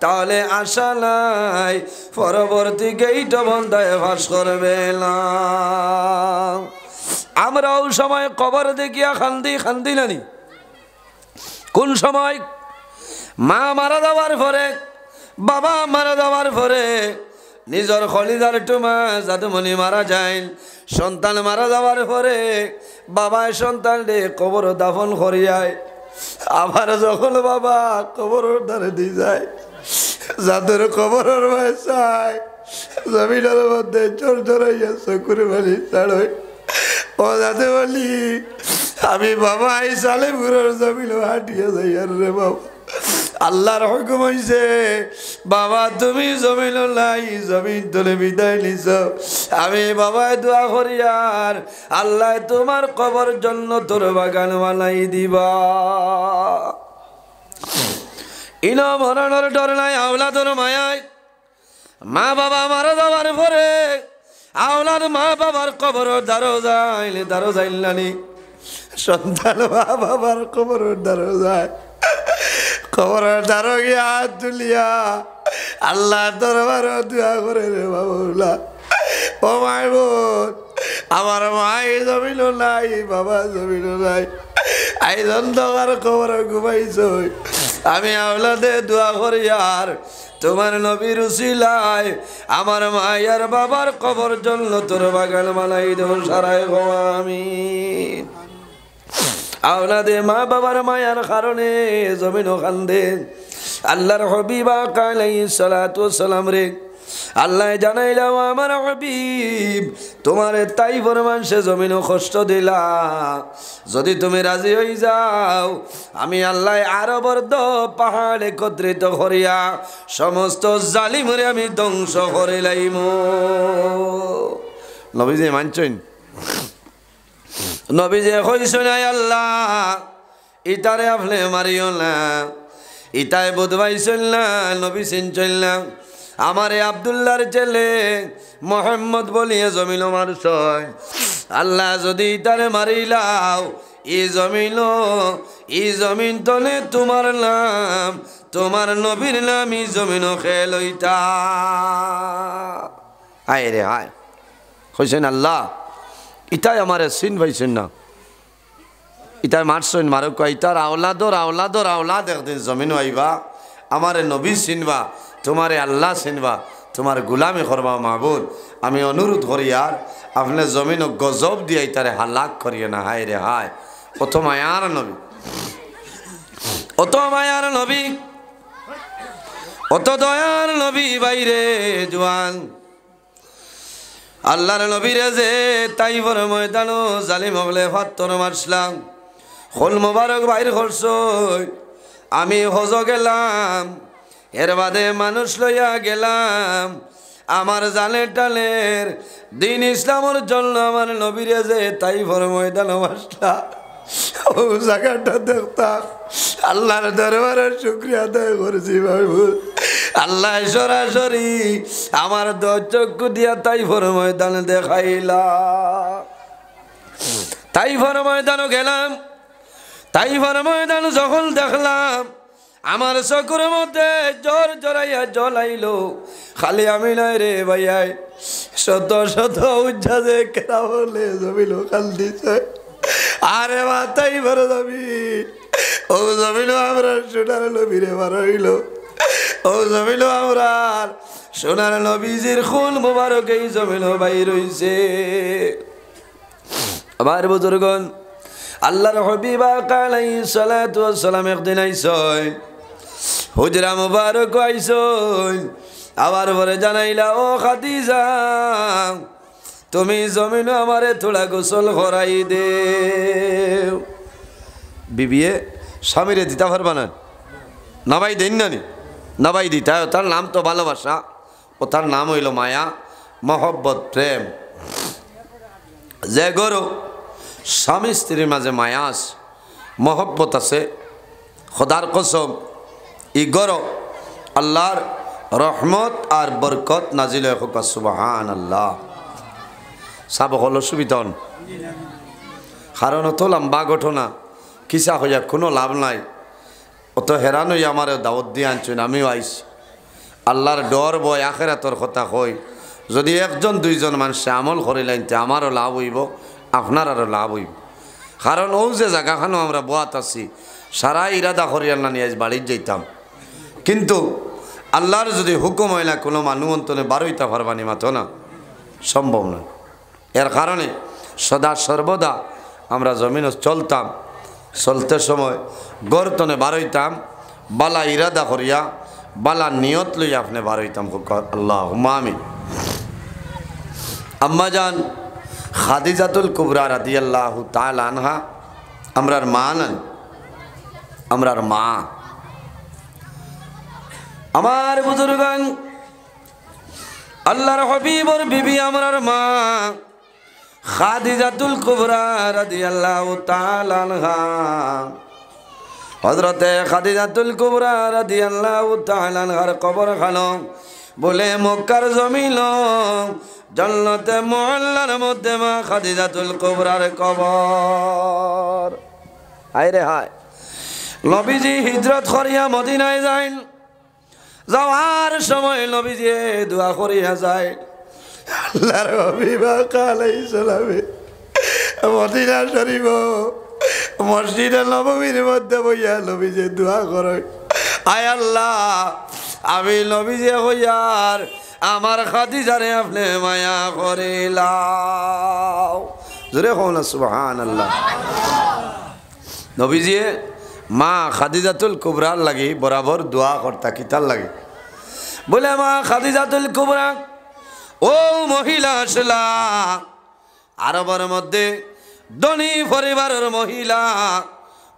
A: তাহলে আশা নাই পরবর্তী গেইটও বন্দায় ফাঁস করবে না। আমরাও সময় কবর দেখিয়া খান্দি নানি। কোন সময়? মা মারা যাওয়ার পরে, বাবা মারা যাওয়ার পরে, নিজের খলিজার টুমা জাদুমণি মারা যায়, সন্তান মারা যাওয়ার পরে বাবায় সন্তানরে কবর দাফন করিয়ায়। আবার যখন বাবা কবরের ধারে দিয়ে যায়, যাদের কবরের বয়সায় জমিনের মধ্যে চোর চড়াইয়া চকুর বালি ছাড়ই, ও যাতে বলি আমি বাবা এই সালেপুরের জমিন হাঁটিয়ে যাই। আর রে বাবা, আল্লাহর হুকুম হইছে, বাবা তুমি জমিন নাই, জমিন তুলে বিদায় নিছ। আমি বাবায় দোয়া করি আর আল্লাহ তোমার কবর জন্য তোর বাগান বানাই দিবা। ইনো মরণের ডর নাই, আওলাদের মায়ায়। মা বাবা মারা যাওয়ার পরে আওলাদ মা বাবার কবর দ্বারো যাইল নানি, সন্তান মা বাবার কবর দ্বারো যায়। কবরের দ্বারো গিয়া হাত তুলিয়া আল্লাহ দরবার দোয়া করে, রে বাবুলা, ও মাই বোন, আমার মাই জমিল নাই, বাবা জমিল নাই, আইজন তোমার কবর ঘুমাইছ, আমি আওলাদে দোয়া করি আর তোমার নবীর উসিলায় আমার মায়ের বাবার কবর জান্নাতের বাগান বানাই দেও সারায় গো আমিন। আওলাদে মা বাবার মায়ার কারণে জমিন কান্দে আল্লাহর হাবিব আলাইহিস সালাতু ওয়াস সালাম রে আল্লাহ জানাইলাম আমার হাবিব তোমার তাই মানুষে জমিনও কষ্ট দিলা, যদি তুমি রাজি হয়ে যাও আমি আল্লাহ আরবর পাহাড় একত্রিত করিয়া সমস্ত জালিমরে আমি ধ্বংস করে লাইম। নবীজি মানছেন? নবীজি কইছেন আল্লাহ ইটারে আপনি মারিও না, ইটায় বুধবাইছেন না, নবী চিনছেন না, আমারে আব্দুল্লাহর ছেলে মোহাম্মদ বলিয়ে জমিন মারছ, আল্লাহ যদি ইটারে মারিলাও ই জমিন তলে তোমার নাম তোমার নবীর নাম ই জমিন খেলইতা। আয় রে হায় কইছেন আল্লাহ ইটাই আমারে চিন পাইছেন না, ইটাই মারছেন মারক ইটার আওলাদর আওলাদর আওলাদ একদিন জমিন আইবা আমারে নবী চিনবা, তোমারে আল্লাহ চিনবা, তোমার গুলামি করবা মাহবুদ। আমি অনুরোধ করি আর আপনার জমিন গজব দিয়ে তারে হালাক করিয়ে না। হায় রে হায় অত মায়ার নবী, অত মায়ার নবী, অত দয়ার নবী বাইরে জোয়ান আল্লাহর নবীরে যে তাইফের ময়দানো জালিম হলে ফাত্তর মারছিলাম খোল মোবারক বাইর করছ, আমি হজ গেলাম এর বাদে মানুষ লইয়া গেলাম আমার জালের টালের দিন ইসলামের জন্য আমার নবীরে যে তাইফের ময়দানো মারছিলাম ও জায়গাটা দেখতাম আল্লাহর দরবারে শুকরিয়া আদায় করেছি মাহবুব। আল্লাহ সরাসরি আমার চক্ষু দিয়া তাইফের ময়দানে দেখাইলা। তাইফের ময়দানও গেলাম, তাইফের ময়দান যখন দেখলাম আমার চকুর মধ্যে জ্বর জড়াইয়া জলাইল। খালি আমি নাই রে ভাইয়াই শত শত উজ্জাজে কেরা বলে জমিল খাল দিছে। আরে মা তাইফের জমি ও জমিল আমরা সোনার নবীরে মারাইল, ও জমিল আমরা সোনার নবীজির খুন মোবারক এই জমিল বাইর হইছে। আমার বুজুর্গন আল্লাহর হাবিব আলাইহিস সালাতু ওয়াস সালাম একদিন আইসই হুজরা মুবারক আইসই, আবার পরে জানাইলা ও খাদিজা তুমি জমিন আমারে থোড়া গোসল করাই দে। বিবিয়ে স্বামীরে দিতে পারবা না, নাবাই দেন না নাবাই দিতা, তার নাম তো ভালোবাসা, ও তার নাম হইল মায়া মহব্বত প্রেম। যে গরু স্বামী স্ত্রীর মাঝে মায়া আছে মহব্বত আছে, খোদার কসম ই গরু আল্লাহর রহমত আর বরকত নাজিল হোক সুবহানাল্লাহ। সাব হল সুবিধন কারণ তো লম্বা ঘটনা কিসা হইয়া কোনো লাভ নাই, অত হেরান হইয়া আমার দাওয়াত দিয়ে আনছেন আমিও আইছি। আল্লাহর ডর বয় আখেরাতর কথা কই, যদি একজন দুইজন মানুষে আমল করিলাইতে আমারও লাভ হইব আপনার আরও লাভ হইব। কারণ ও যে জায়গাখানো আমরা বোয়াত আছি সারা ইরাদা করিয়াল না নিয়ে আজ বাড়ির যাইতাম, কিন্তু আল্লাহর যদি হুকুম হয় না কোনো মানুষ অন্তনে বারোইতে পারবানি মাতো না, সম্ভব না। এর কারণে সদা সর্বদা আমরা জমিন চলতাম, চলতে সময় গর্তনে বারোইতাম বালা ইরাদা করিয়া বালা নিয়ত লইয়া আপনি বারোইতাম আল্লাহ আমিন। আম্মাজান খাদিজাতুল কুবরা রাদিয়াল্লাহু তাআলা আনহা আমরার মা নেন, আমরার মা। আমার বুজুর্গান আল্লাহর হাবিবর বিবি আমরার মা খাদিজাতুল কুবরা রাদিয়াল্লাহু তাআলা আনহা। হযরতে খাদিজাতুল কুবরা রাদিয়াল্লাহু তাআলা আনহার কবর খানো বলে মক্কার জমিন জান্নাতে মুআল্লার মধ্যে মা খাদিজাতুল কুবরার কবর। হায় রে হায়, নবীজি হিজরত করিয়া মদিনায় যাইন, যাওয়ার সময় নবীজি দোয়া করিয়া যায় আল্লাহর হাবিব আলাইহিস সালামে মদিনা শরীফ মসজিদে নববীর মধ্যে বইয়া নবীজি দোয়া করে আয় আল্লাহ আমি নবীজি হইয়ার আমার খাদিজারে আপনি মায়া করিলাও জোরে হও না সুবহানাল্লাহ। নবীজি মা খাদিজাতুল কুবরার লাগি বরাবর দোয়া করতা কিতার লাগে বলে মা খাদিজাতুল কুবরা ও মহিলা আসলা আরবের মধ্যে ধনী পরিবারের মহিলা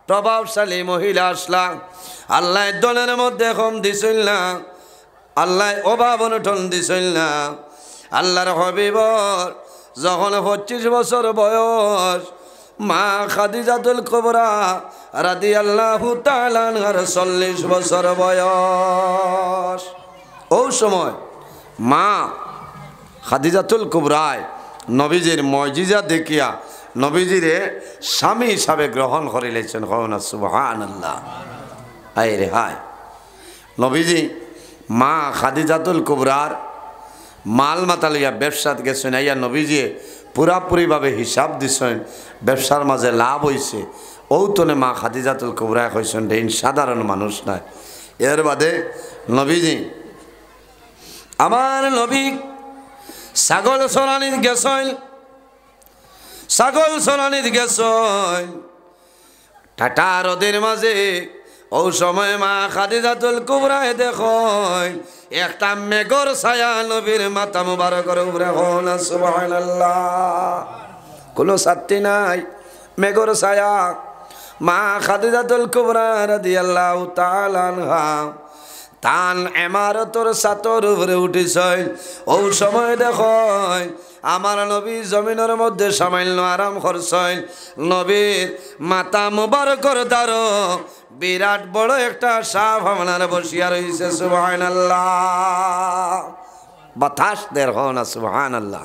A: প্রভাবশালী মহিলা আসলা আল্লাহ দলের মধ্যে কম দিছিল না আল্লাহ অভাব অনটন দিছিল না আল্লাহর হবিবর যখন 25 বছর বয়স মা খাদিজাতুল কুবরা রাদিয়াল্লাহু তাআলা আনহার 40 বছর বয়স ওই সময় মা খাদিজাতুল কুবরায় নবীজির মজিজা দেখিয়া নবীজিরে স্বামী হিসাবে গ্রহণ করে লেছেন না সুবহানাল্লাহ। হায় রে হায় নবীজি মা খাদিজাতুল কুবরার মাল মাতালিয়া ব্যবসাত গেছেন আইয়া নবীজি পুরাপুরিভাবে হিসাব দিছেন ব্যবসার মাঝে লাভ হয়েছে ঔতনে মা খাদিজাতুল কুবরা কইছেন রেন সাধারণ মানুষ নয়। এর বাদে নবীজি আমার নবী ছাগল চরানিত গেছেন ছাগল চরানিত গেছেন টাটা রদের মাঝে ও সময় মা খাদিজাতুল কুবরায় দেখেন একটা মেঘর ছায়া নবীর মাথা মুবারকের উপরে হন সুবহানাল্লাহ কোনো ছাত্রী নাই মেঘর ছায়া মা খাদিজাতুল কুবরা রাদিয়াল্লাহু তাআলা আনহা তান ইমারতর ছাতর উপরে উঠিছেন ও সময় দেখেন আমার নবী জমিনের মধ্যে সামান্য আরাম করছেন নবীর মাথা মুবারকের দ্বারা বিরাট বড় একটা সাপ আপনার বসিয়া রয়েছে সুবহানাল্লাহ বাতাস দের হন সুবহানাল্লাহ।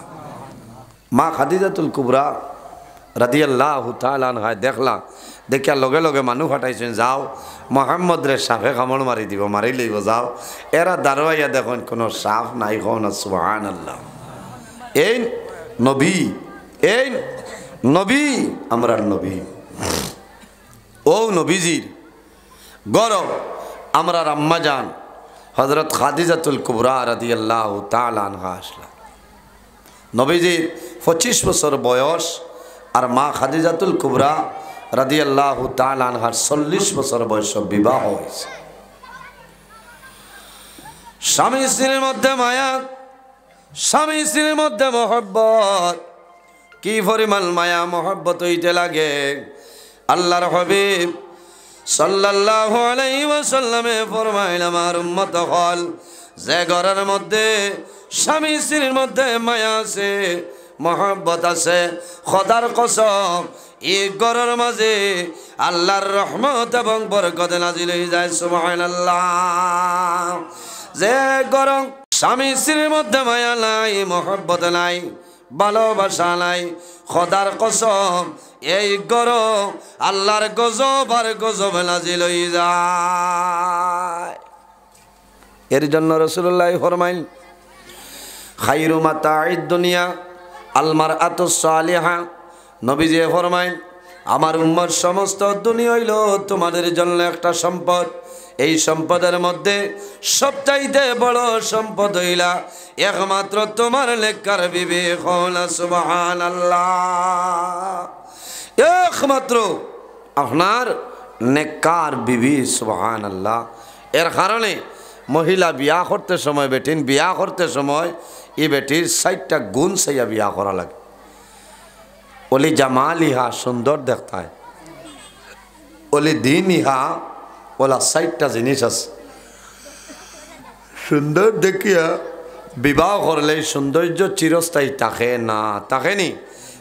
A: মা খাদিজাতুল কুবরা রাদিয়াল্লাহু তাআলা আনহা দেখলা দেখিয়া লগে লগে মানুষ ফাটাইছেন যাও মোহাম্মদ রে সাপে কামড় মারি দিব মারি লইব যাও এরা দাঁড়াইয়া দেখুন কোনো সাপ নাই হন সুবহানাল্লাহ। এই নবী আমরা নবী ও নবীজির গৌরব আমরা আম্মা জান হযরত খাদিজাতুল কুবরা রাদিয়াল্লাহু তাআলা আনহা আসলা নবীজির 25 বছর বয়স আর মা খাদিজাতুল কুবরা রাদিয়াল্লাহু তাআলা আনহার 40 বছর বয়স বিবাহ হয়েছে। স্বামী স্ত্রীর মধ্যে মায়া স্বামী স্ত্রীর মধ্যে মহব্বত কি পরিমাণ মায়া মহব্বত হইতে লাগে আল্লাহর হাবিব সাল্লাল্লাহু আলাইহি ওয়াসাল্লামে ফরমাইলেন আমার উম্মত হল যে ঘরের মধ্যে স্বামী স্ত্রীর মধ্যে মায়া আছে মহব্বত আছে খোদার কসম এই ঘরের মাঝে আল্লাহর রহমত এবং বরকত নাজিল হয়ে যায় সুবহানাল্লাহ। যে ঘর স্বামী স্ত্রীর মধ্যে মায়া নাই মহব্বত নাই ভালোবাসা নাই খোদার কসম এই ঘর আল্লাহর গজব আর গজব নাজিল হয়ে যায়। এর জন্য রাসূলুল্লাহ ফরমাইল খায়রু মাতাঈদ দুনিয়া আল মারআতুস সালিহা নবীজি ফরমাইল আমার উম্মত সমস্ত দুনিয়া হইল তোমাদের জন্য একটা সম্পদ এই সম্পদের মধ্যে সবচাইতে বড় সম্পদ হইলা একমাত্র তোমার নেককার বিবি হলা সুবহানাল্লাহ একমাত্র আপনার নেককার বিবি সুবহানাল্লাহ। এর কারণে মহিলা বিয়া করতে সময় বেটিন বিয়া করতে সময় এই বেটির 60টা গুণ সাইয়া বিয়া করা লাগে ওলি জামালিহা সুন্দর দেখতে হয় ওলি দিন ইহা ওলা 60টা জিনিস আছে সুন্দর দেখিয়া বিবাহ করলে সৌন্দর্য চিরস্থায়ী থাকে না থাকেনি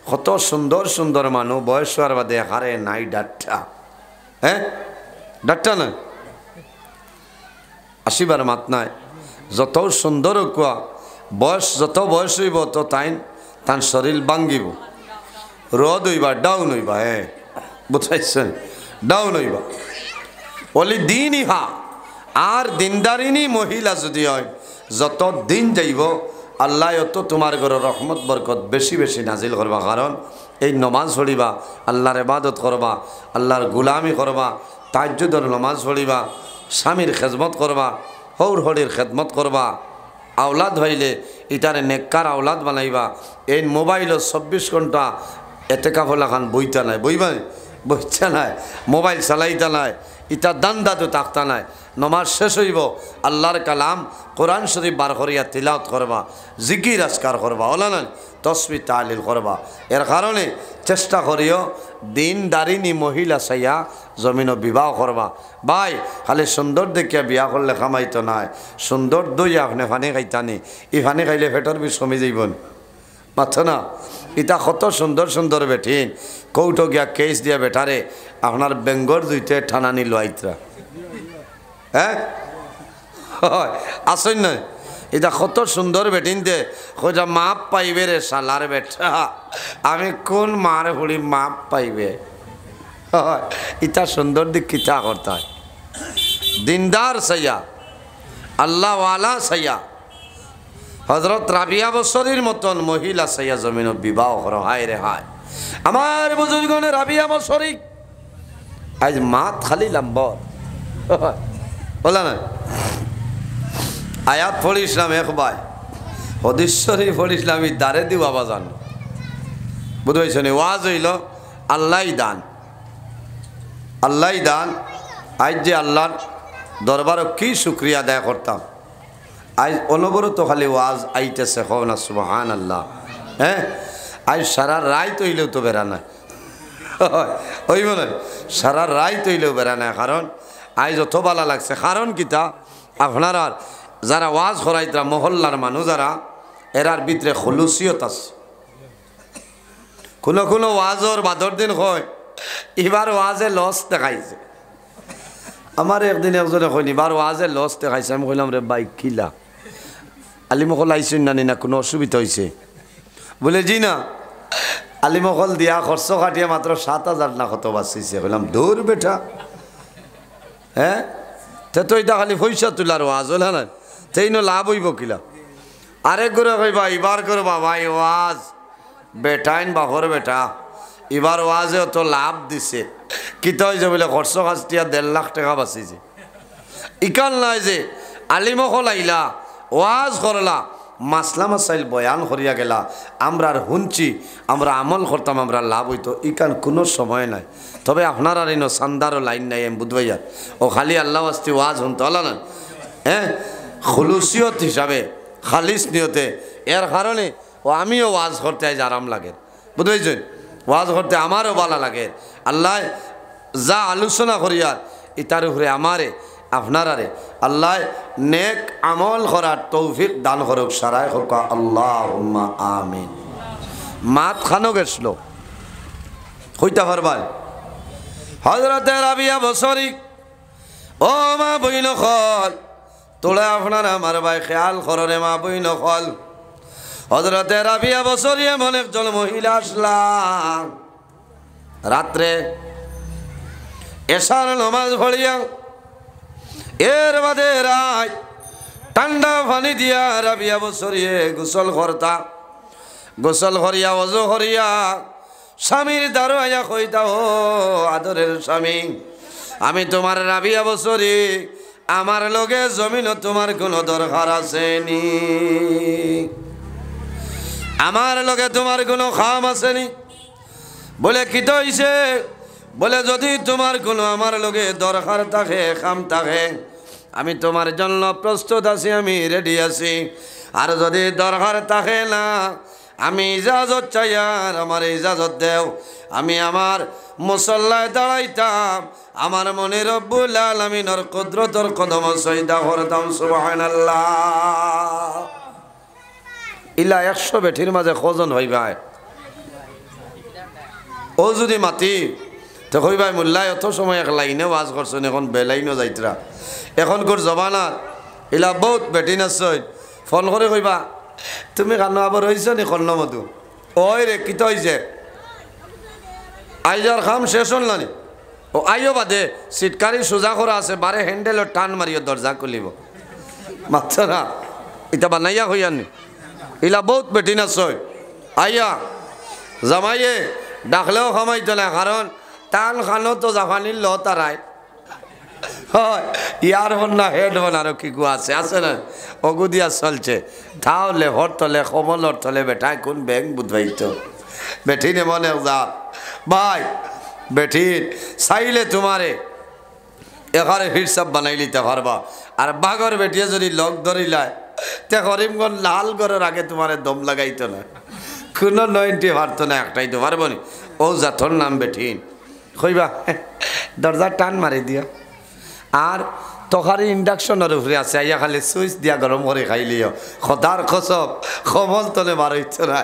A: কত সুন্দর সুন্দর মানুষ বয়স হওয়ার বাদে হারে নাই ডাট্টা হ্যাঁ ডাট্টা নয় আসিবার মাত নাই যত সুন্দর কুয়া বয়স যত বয়স হইব তো তান শরীর ভাঙ্গিব রদ হইবা ডাউন হইবা হ্যাঁ বুঝাইছেন ডাউন হইবা বলি দিন ইহা আর দিনদারিনী মহিলা যদি হয় যত দিন যাইব আল্লাহ অত তোমার ঘরে রহমত বরকত বেশি বেশি নাজিল করবা কারণ এই নমাজ পড়িবা আল্লাহর ইবাদত করবা আল্লাহর গুলামি করবা তাহাজ্জুদের নমাজ পড়িবা স্বামীর খেদমত করবা, হৌর হরির খেদমত করবা, আওলাদ হইলে ইটারে নেককার আওলাদ বানাইবা। এই মোবাইল 24 ঘন্টা এতে কাফলা খান বইতা নাই, বইবা বইতা নাই, মোবাইল চালাইতা নাই, ইটা দান্দাতো তাকতা নাই। নমাজ শেষ হইব আল্লাহর কালাম কোরআন শরীফ বার করিয়া তিলাওয়াত করবা, জিকির আজকার করবা, ওলা না তসবিহ তাহলিল করবা। এর কারণে চেষ্টা করিও দিনদারিনী মহিলা চাইয়া জমিনও বিবাহ করবা। ভাই খালি সুন্দর দেখিয়া বিয়া করলে কামাইতো নাই, সুন্দর দই আপনি ফানি খাইতানি, ই ফানি খাইলে পেটর বিষ কমে যাইবন মাথ না। ইটা কত সুন্দর সুন্দর বেঠিন কৌটো গিয়া কেস দিয়া বেটারে আপনার বেঙ্গর দুইতে ঠানানি লোয়াইতরা। হ্যাঁ আসেন না, এটা কত সুন্দর বেটিনতে খোঁজা মাপ পাইবে রে শালার বেটা, আমি কোন মার হুড়ি মাপ পাইবে। ইটা সুন্দর দিক কিতা করতে হয়, দিনদার সাইয়া আল্লাহওয়ালা সাইয়া হজরত রাবিয়া বছরের মতন মহিলা সাইয়া জমিন বিবাহ করো। হায় রে হায় আমার বুজুর্গনে রাবিয়া বছরী আজ মাত খালি লম্বর বলা না। আয়াত পড়িসলাম একবার, হদিশ্বরী পড়িসলাম দারে দিও আবাজান বুঝেছ নি। ওয়াজ হইল আল্লাহ দান, আল্লাহ দান। আজ যে আল্লাহর দরবারও কি শুক্রিয়া আদায় করতাম। আজ অনবরত খালি ওয়াজ আইতেছে, হো না সুবহান আল্লাহ। হ্যাঁ আজ সারা রায় তৈলেও তো বেড়া না, ওই বলে সারা রায় তৈলেও বেড়া না। কারণ আজ অত ভালো লাগছে, কারণ কিতা আপনারা যারা ওয়াজ করাইতরা মহল্লার মানুষ যারা এরার ভিতরে খুলুসিয়ত আছে। কোনো কোনো ওয়াজর বাদর দিন হয় এবার ওয়াজে লস দেখাইছে। আমার একদিন একজনে কইনি এবার ওয়াজে লস দেখাইছে। আমি কইলাম রে বাইক কিলা আলিমকল আইসুন নানি না কোনো অসুবিধা হয়েছে? বলে জি না, আলিমকল দিয়া খরচ কাটিয়ে মাত্র 7,000 না কত বাঁচিছে। কইলাম দূর বেটা, হ্যাঁ তে তো এটা খালি পয়সা তোলার ওয়াজ হল না, সেই লাভ হইব কিলা? আরেক করে কইবা এবার করবা ভাই ওয়াজ বেটাইন বাপর বেটা এবার ওয়াজে তো লাভ দিছে। কিতা হয়েছে বলে খরচ কাজটিয়া 1.5 লাখ টাকা বাঁচিছে। ইকাল নাই যে আলিমকল আইলা ওয়াজ করলা, মাসলা মাসাইল বয়ান করিয়া গেলা, আমরা আর শুনছি, আমরা আমল করতাম, আমরা লাভ হইতো। ইকান কোনো সময় নাই। তবে আপনার আর ইনো সান্দারও লাইন নাই এম বুধবাইয়ার ও খালি আল্লাহ আস্তি ওয়াজ শুনতে হলো না। হ্যাঁ খুলুসিয়ত হিসাবে খালিস নিয়তে, এর কারণে ও আমিও ওয়াজ করতে আজ আরাম লাগে বুঝবেছেন। ওয়াজ করতে আমারও ভালো লাগে। আল্লাহ যা আলোচনা করিয়ার ইতার উপরে আমারে আপনারারে আল্লাহ নেক আমল করার তৌফিক দান করুক। সারাই হোক আল্লাহুম্মা আমিন। মাত খানো গেছিল হইতে পারবার হযরতে রাবিয়া বছরী ও মা বইন খল তোলা আপনার আমার ভাই খেয়াল কররে মা বইন খল। হযরতে রাবিয়া বছরী এমন একজন মহিলা আসলাম রাত্রে এশার নামাজ পড়িয়া এর বাদে রাত ঠান্ডা পানি দিয়া রাবিয়া বছরিয়ে গোসল করতা। গোসল করিয়া ওযু করিয়া স্বামীর দ্বারো আয়া কইতা ও আদরের স্বামী, আমি তোমার রাবিয়া বছরী, আমার লগে জমিন তোমার কোনো দরকার আছে নি? আমার লগে তোমার কোনো খাম আছে নি? বলে কি তো হইছে? বলে যদি তোমার কোনো আমার লগে দরকার থাকে, খাম থাকে, আমি তোমার জন্য প্রস্তুত আছি, আমি রেডি আছি। আর যদি দরকার থাকে না, আমি ইজাজত চাই, আর আমার ইজাজত দেও, আমি আমার মুসল্লায় দাঁড়াইতাম, আমার মনে রব্বুল আলামিনের কুদরতের কদম সজদা করতাম। সুবহানাল্লাহ। ইলা 100 বেঠির মাঝে কজন হই ভাই? ও যদি মাতি তো কই ভাই মোল্লাই অত সময় এক লাইনে ওয়াজ করছেন, এখন বেলাইনও যাইতরা। এখনকার জমানাত ইলা বহুত বেটিন আছে, ফোন করে কইবা তুমি কানো আবার হয়েছ নি কন্ন মতো? ওই রে কিতা হয়েছে? আইজার খাম শেষ হল নানি? ও আইও বাদে সিটকারি সোজা করা আছে, বারে হ্যান্ডেলও টান মারিও দরজা খুলিব মাত্র না। এটা বানাইয়া হইয়ানি ইলা বহুত বেটিন আছে। আইয়া জামাইয়ে ডাকলেও খামাইতো না, কারণ টান খানো তো জাফানির ল তারায় হয় ইয়ারফোন না হেডফোন আরো কি কু আছে আছে না অগু দিয়া চলছে তাহলে হর তলে কমলর তলে বেটায় কোন ব্যাংক বুধবাইতো বেঠিনে মনে যা ভাই বেঠির চাইলে তোমারে এখানে হিসাব বানাই লিতে পারবা আর বাঘর বেটিয়ে যদি লগ ধরিলায় তে করিমগঞ্জ লাল ঘরের আগে তোমার দম লাগাইতো না কোনো 90 পারতো না একটাই তো পারবো নি ও জাতর নাম বেঠিন কইবা দরজা টান মারি দিও আর তখারি ইন্ডাকশনের উপরে আছে আইয়া খালি সুইচ দিয়া গরম করে খাইলিও খদার খসব কমল তলে মারিত না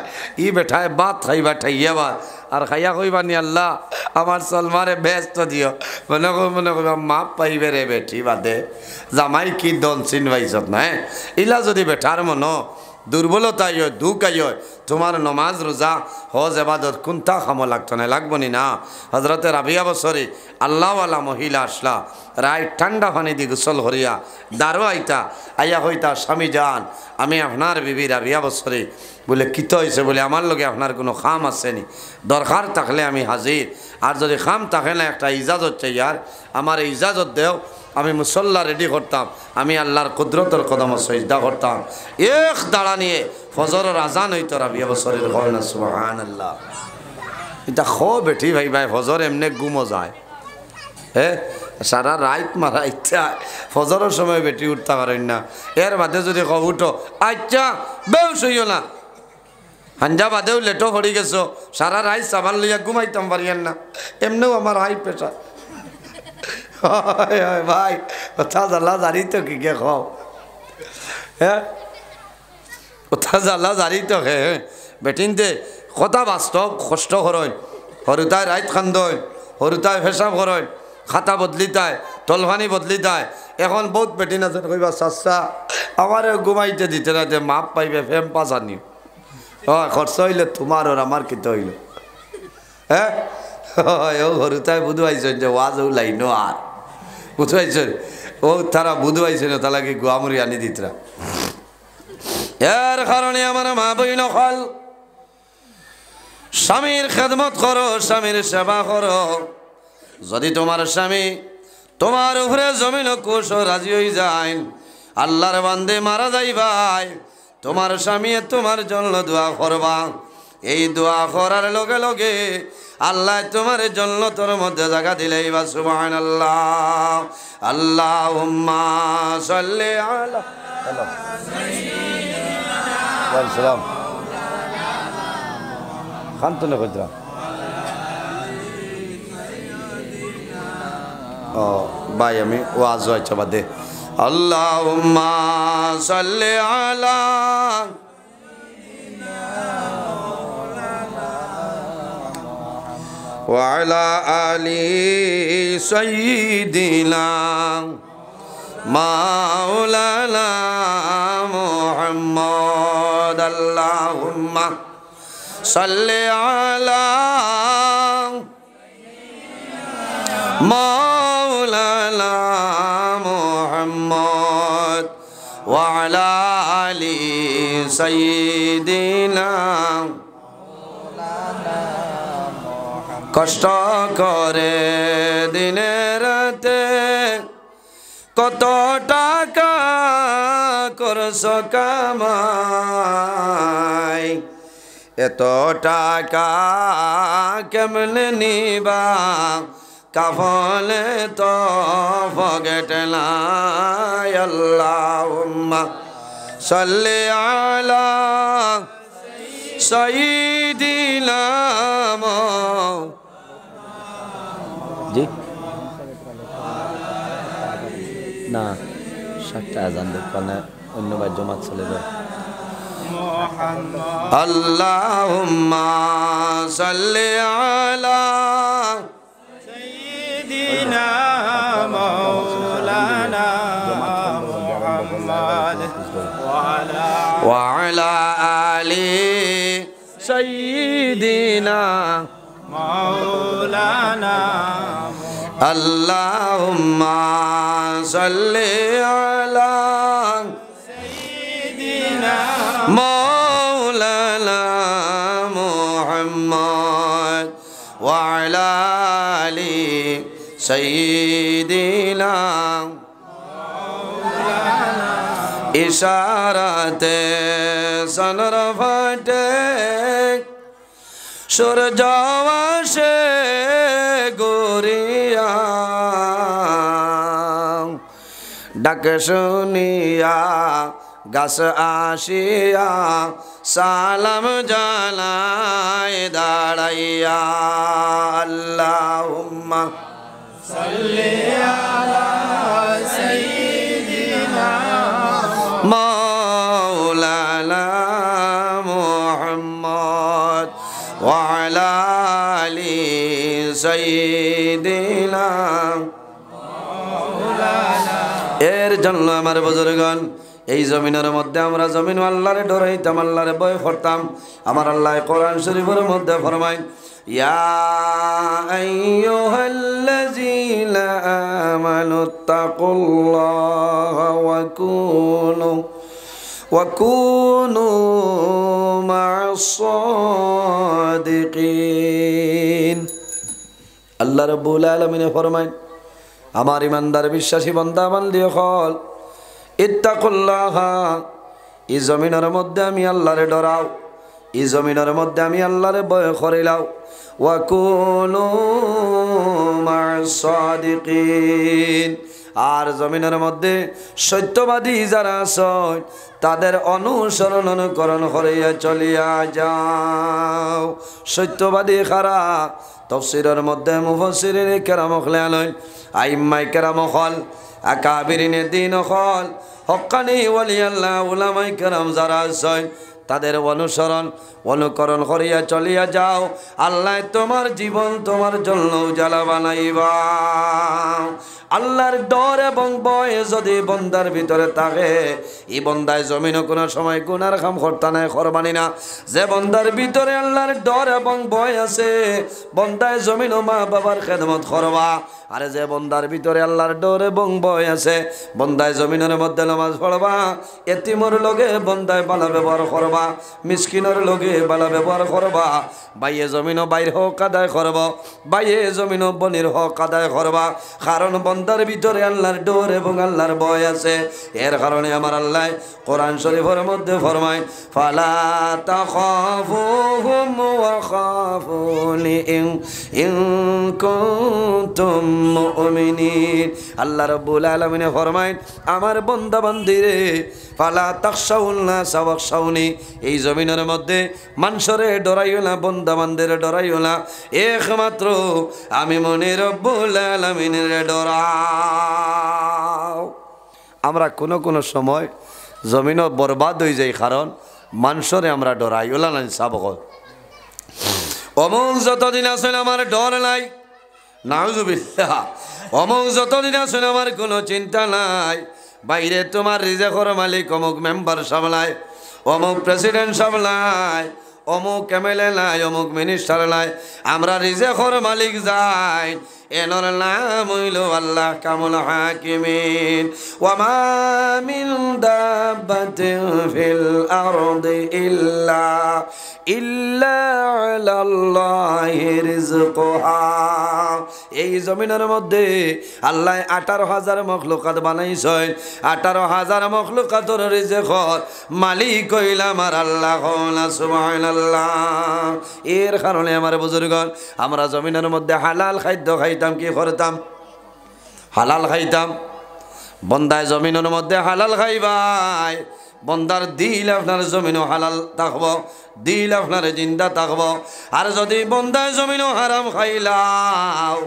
A: ই বেঠায় ভাত খাইবা ঠাইয়া ভাত আর খাইয়া কইবা নি আল্লাহ আমার সলমারে ব্যস্ত দিও মনে কইবা মাপ পাইবে রে বেঠি বাদে জামাই কি দন চিন পাইছত না ইলা যদি বেঠার মন দুর্বলতা হয় দুঃখ হয় তোমার নমাজ রোজা হজ এবাদত কোনটা খামো লাগতো না লাগবো নি না হজরতে রাবিয়া বছরে আল্লাহওয়ালা মহিলা আসলা রায় ঠান্ডা পানি দি গোসল করিয়া দারো আইতা আইয়া হইতা স্বামী যান আমি আপনার বিবি রাবিয়া বছরে বলে কিত হয়েছে বলে আমার লগে আপনার কোনো খাম আসেনি দরকার থাকলে আমি হাজির আর যদি খাম থাকে না একটা ইজাজত চাই আর আমার ইজাজত দেও আমি মুসল্লা রেডি করতাম আমি আল্লাহর কুদরতের কদম সজদা করতাম এক দাঁড়া নিয়ে ফজরের আজান হইতো রাবিয়া বছরের হয় না সুবহানাল্লাহ এটা খো বেঠি ভাই ভাই ফজর এমনি গুমো যায় সারা রাত মারা ইচ্ছা ফজরের সময় বেটি উঠতে পারেন না এর বাদে যদি কব উঠো আচ্ছা বেউস হইও না হাঞ্জা বাদেও লেটো পড়ি গেছো সারা রাত সাবান লইয়া ঘুমাইতাম পারিয়েন না এমনিও আমার হাই প্রেশার ভাই কথা জ্বালা জারি তো কি কে খাও হ্যাঁ কথা জ্বালা জারি তো হে বেটিনতে কথা বাস্তব কষ্ট করেন হরুতায় রাইত খান্দন হরুতায় ফেসাব করেন খাতা বদলিতায় তলভানি বদলিতায় এখন বহুত বেটিন আছে কইবা চাচা আমারে ঘুমাইতে দিতে না যে মাপ পাইবে ফেম পাস আনিও খরচ হইলে তোমার ওর আমার কিতে হইল হ্যাঁ ও হরুতায় বুধবাইছেন যে ওয়াজ ও লাইনো আর বুঝবাইছেন ও তারা বুধবাইছেন তালাকে গুয়ামুরি আনি দিতরা এর কারণে আমার মা বইন হল স্বামীর খেদমত করো স্বামীর সেবা করো যদি তোমার স্বামী তোমার উপরে জমিন কোষ রাজি হয়ে যায় আল্লাহর বান্দে মারা যাই ভাই তোমার স্বামী তোমার জন্য দোয়া করবা এই দোয়া করার লগে লগে আল্লাহ তোমার জন্য তোর মধ্যে জায়গা দিলেই বা সুবহানাল্লাহ আল্লাহুম্মা সাল্লি আলা সালাম খান্তনে কইরা ও ভাই আমি ওয়াজ হইছে বাদে আল্লাহুম্মা সাল্লি আলা وعلى آل سيدنا مولانا محمد اللهم صل على مولانا محمد وعلى آل سيدنا কষ্ট করে দিনে রাতে কত টাকা করছ কামাই এত টাকা কেমনে নিবা কাফলে তো ফগেট নাই আল্লাহুম্মা সাল্লি আলা সাইয়্যিদিনা জি না 7টা আজান দেখলে অন্য ভাই জমাত চলে যায় আল্লাহুম্মা সাল্লি আলা সাইয়্যিদিনা মাওলানা মুহাম্মদ ওয়া আলা আলি সাইয়্যিদিনা মাওলানা আল্লাহুম্মা সাল্লি আলা সাইয়্যিদিনা মাওলানা মুহাম্মদ ওয়া আলা আলি সাইয়্যিদিনা ইশারাতে সনর ফাটে সূর্য আসে গরিয়া ডাক শুনিয়া গাছ আসিয়া সালাম জানায় দাঁড়াইয়া আল্লাহুম্মা সাল্লি আলা সাইয়্যিদিনা মাওলানা মুহাম্মদ ওয়া আলা আলি সাইয়্যিদিনা মাওলানা। এর জন্য আমার বুজুর্গণ এই জমিনের মধ্যে আমরা জমিন আল্লাহরে ডরাইতাম, আল্লাহরে ভয় করতাম। আমার আল্লাহ কোরআন শরীফের মধ্যে ফরমায় ইয়া আইয়ুহাল্লাযীনা আমানুত্তাকুল্লাহা ওয়া কুনু মা'আস সাদিকিন। আল্লাহ রাব্বুল আলামিন ফরমায় আমার ইমানদার বিশ্বাসী বান্দা বান্দি হল ইত্তাকুল্লাহা, এই জমিনের মধ্যে আমি আল্লাহরে ডরাও, এই জমিনের মধ্যে আমি আল্লাহরে ভয় করিলাও। ওয়া কুনু মা'আস সাদিকিন, আর জমিনের মধ্যে সত্যবাদী যারা আছে তাদের অনুসরণ অনুকরণ করিয়া চলিয়া যাও। সত্যবাদী খারা তাফসীরের মধ্যে মুফাসসিরিন কেরাম হলেন, আইম্মায়ে কেরাম হল, আকাবিরিনে দ্বীন হল, হক্কানি ওয়ালি আল্লাহ উলামায়ে কেরাম যারা আছেন তাদের অনুসরণ অনুকরণ করিয়া চলিয়া যাও। আল্লাহ তোমার জীবন তোমার জন্য উজালা বানাইবা। আল্লাহর ডর এবং ভয় যদি বন্দার ভিতরে থাকে, এই বন্দায় জমিনও কোনো সময় গুনার কাম করতে নাই, করবানি না। যে বন্দার ভিতরে আল্লাহর ডর এবং ভয় আছে, বন্দায় জমিনও মা বাবার খেদমত করবা। আরে যে বন্দার ভিতরে আল্লাহর ডর এবং ভয় আছে, বন্দায় জমিনের মধ্যে নামাজ পড়বা, এতিমর লগে বন্দায় ভালো ব্যবহার করবা, মিসকিনের লগে ভালো ব্যবহার করবা। বাইয়ে জমিনও বাইর হক আদায় করব, বাইয়ে জমিনও বনির হক আদায় করবা। কারণ বন্দার ভিতরে আল্লাহর ডর এবং আল্লাহর ভয় আছে। এর কারণে আমার আল্লাহ কোরআন শরীফের মধ্যে ফরমায় ফালা তাখাফুহুম ওয়া খাফুনি ইন কুনতুম মুমিনিন। আল্লাহ রাব্বুল আলামিন ফরমায় আমার বান্দা বান্দিরে ফালা তাখশাউন নাসা ওয়াখশাউনি, এই জমিনের মধ্যে মানুষরে ডরাইও না, বান্দা বান্দিরে ডরাইও না, একমাত্র আমি মনে রব্বুল আলামিনের ডরাও। আমরা কোনো সময় জমিনও বরবাদ হয়ে যাই, কারণ মানুষরে আমরা ডরাই ওলা নাই। সাবক অমুক যতদিন আসলে আমার ডর নাই, নাউজুবিল্লাহ, অমুক যতদিন আসলে আমার কোনো চিন্তা নাই। বাইরে তোমার রিজেকর মালিক অমুক মেম্বার সামলায়, অমুক প্রেসিডেন্ট সামলায়, অমুক এমএলএ নাই, অমুক মিনিস্টার নাই, আমরা রিজেকর মালিক যাই। এনর নাম হইল আল্লাহ কামুল হাকিমিন। ওয়া মা মিন দাব্বাতিন ফিল আরদি ইল্লা আলাল্লাহি রিজকুহা। এই জমিনের মধ্যে আল্লাহ 18,000 মখলুকাত বানাইছেন। 18,000 মখলুকাতের রিজেকর মালিক হইল আমার আল্লাহ। সুবহানাল্লাহ। এর কারণে আমার বুজুর্গণ আমরা জমিনের মধ্যে হালাল খাদ্য খাইতাম, কি করতাম? হালাল খাইতাম। বন্দায় জমিনের মধ্যে হালাল খাইবাই, বন্দার দিল আপনার জমিনও হালাল থাকব, দিল আপনার জিন্দা থাকব। আর যদি বন্দায় জমিনও হারাম খাইলাও,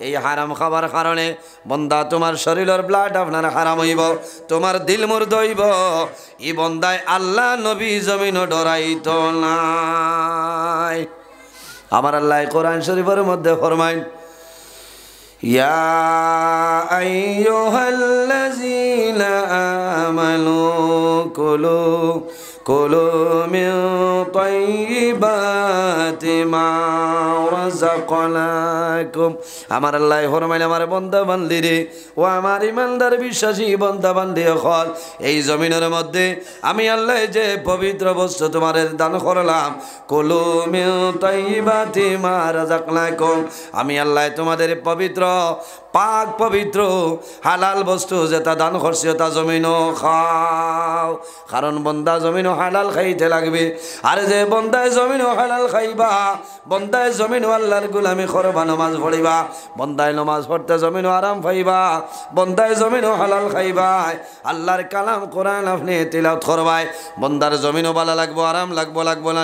A: এই হারাম খাবার কারণে বন্দা তোমার শরীরের ব্লাড আপনার হারাম হইব, তোমার দিল মুর্দ হইব। এই বন্দায় আল্লাহ নবী জমিনও ডরাইতো নাই। আমার আল্লাহ কোরআন শরীফের মধ্যে ফরমায় ইয়া আইয়ুহাল্লাযীনা আমানু কুলু মিন তাইয়্যিবাতি মা রাযাকনাকুম। আমার আল্লাহ ফরমাইল আমার বান্দা বান্দিরে, ও আমার ইমানদার বিশ্বাসী বান্দা বান্দি হল, এই জমিনের মধ্যে আমি আল্লাহ যে পবিত্র বস্তু তোমাদের দান করলাম, কুলু মিন তাইয়্যিবাতি মা রাযাকনাকুম, আমি আল্লাহ তোমাদের পবিত্র পাক পবিত্র হালাল বস্তু যেটা দান করছি তা জমিনও খাও, কারণ বন্দা জমিনও হালাল খাইতে লাগবে। আর যে বন্দায় জমিনও হালাল খাইবা, বন্দায় জমিনও আল্লাহর গুলামি করবা, নমাজ পড়িবা, বন্দায় নমাজ পড়তে জমিনও আরাম পাইবা, বন্দায় জমিনও হালাল খাইবা, আল্লাহর কালাম কোরআন আপনি তিলাওয়াত করবাই, বন্দার জমিনও ভালো লাগবো, আরাম লাগবো না।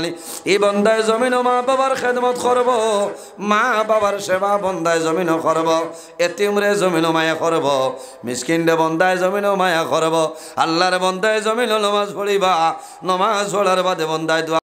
A: এই বন্দায় জমিনও মা বাবার খেদমত করব, মা বাবার সেবা বন্দায় জমিনও করব, এতিমরে জমিনও মায়া করব, মিসকিনরে বন্দায় জমিনও মায়া করব। আল্লাহর বন্দায় জমিনও নমাজ পড়িবা, নমাজ পড়ার বাদে বন্দায় দোয়া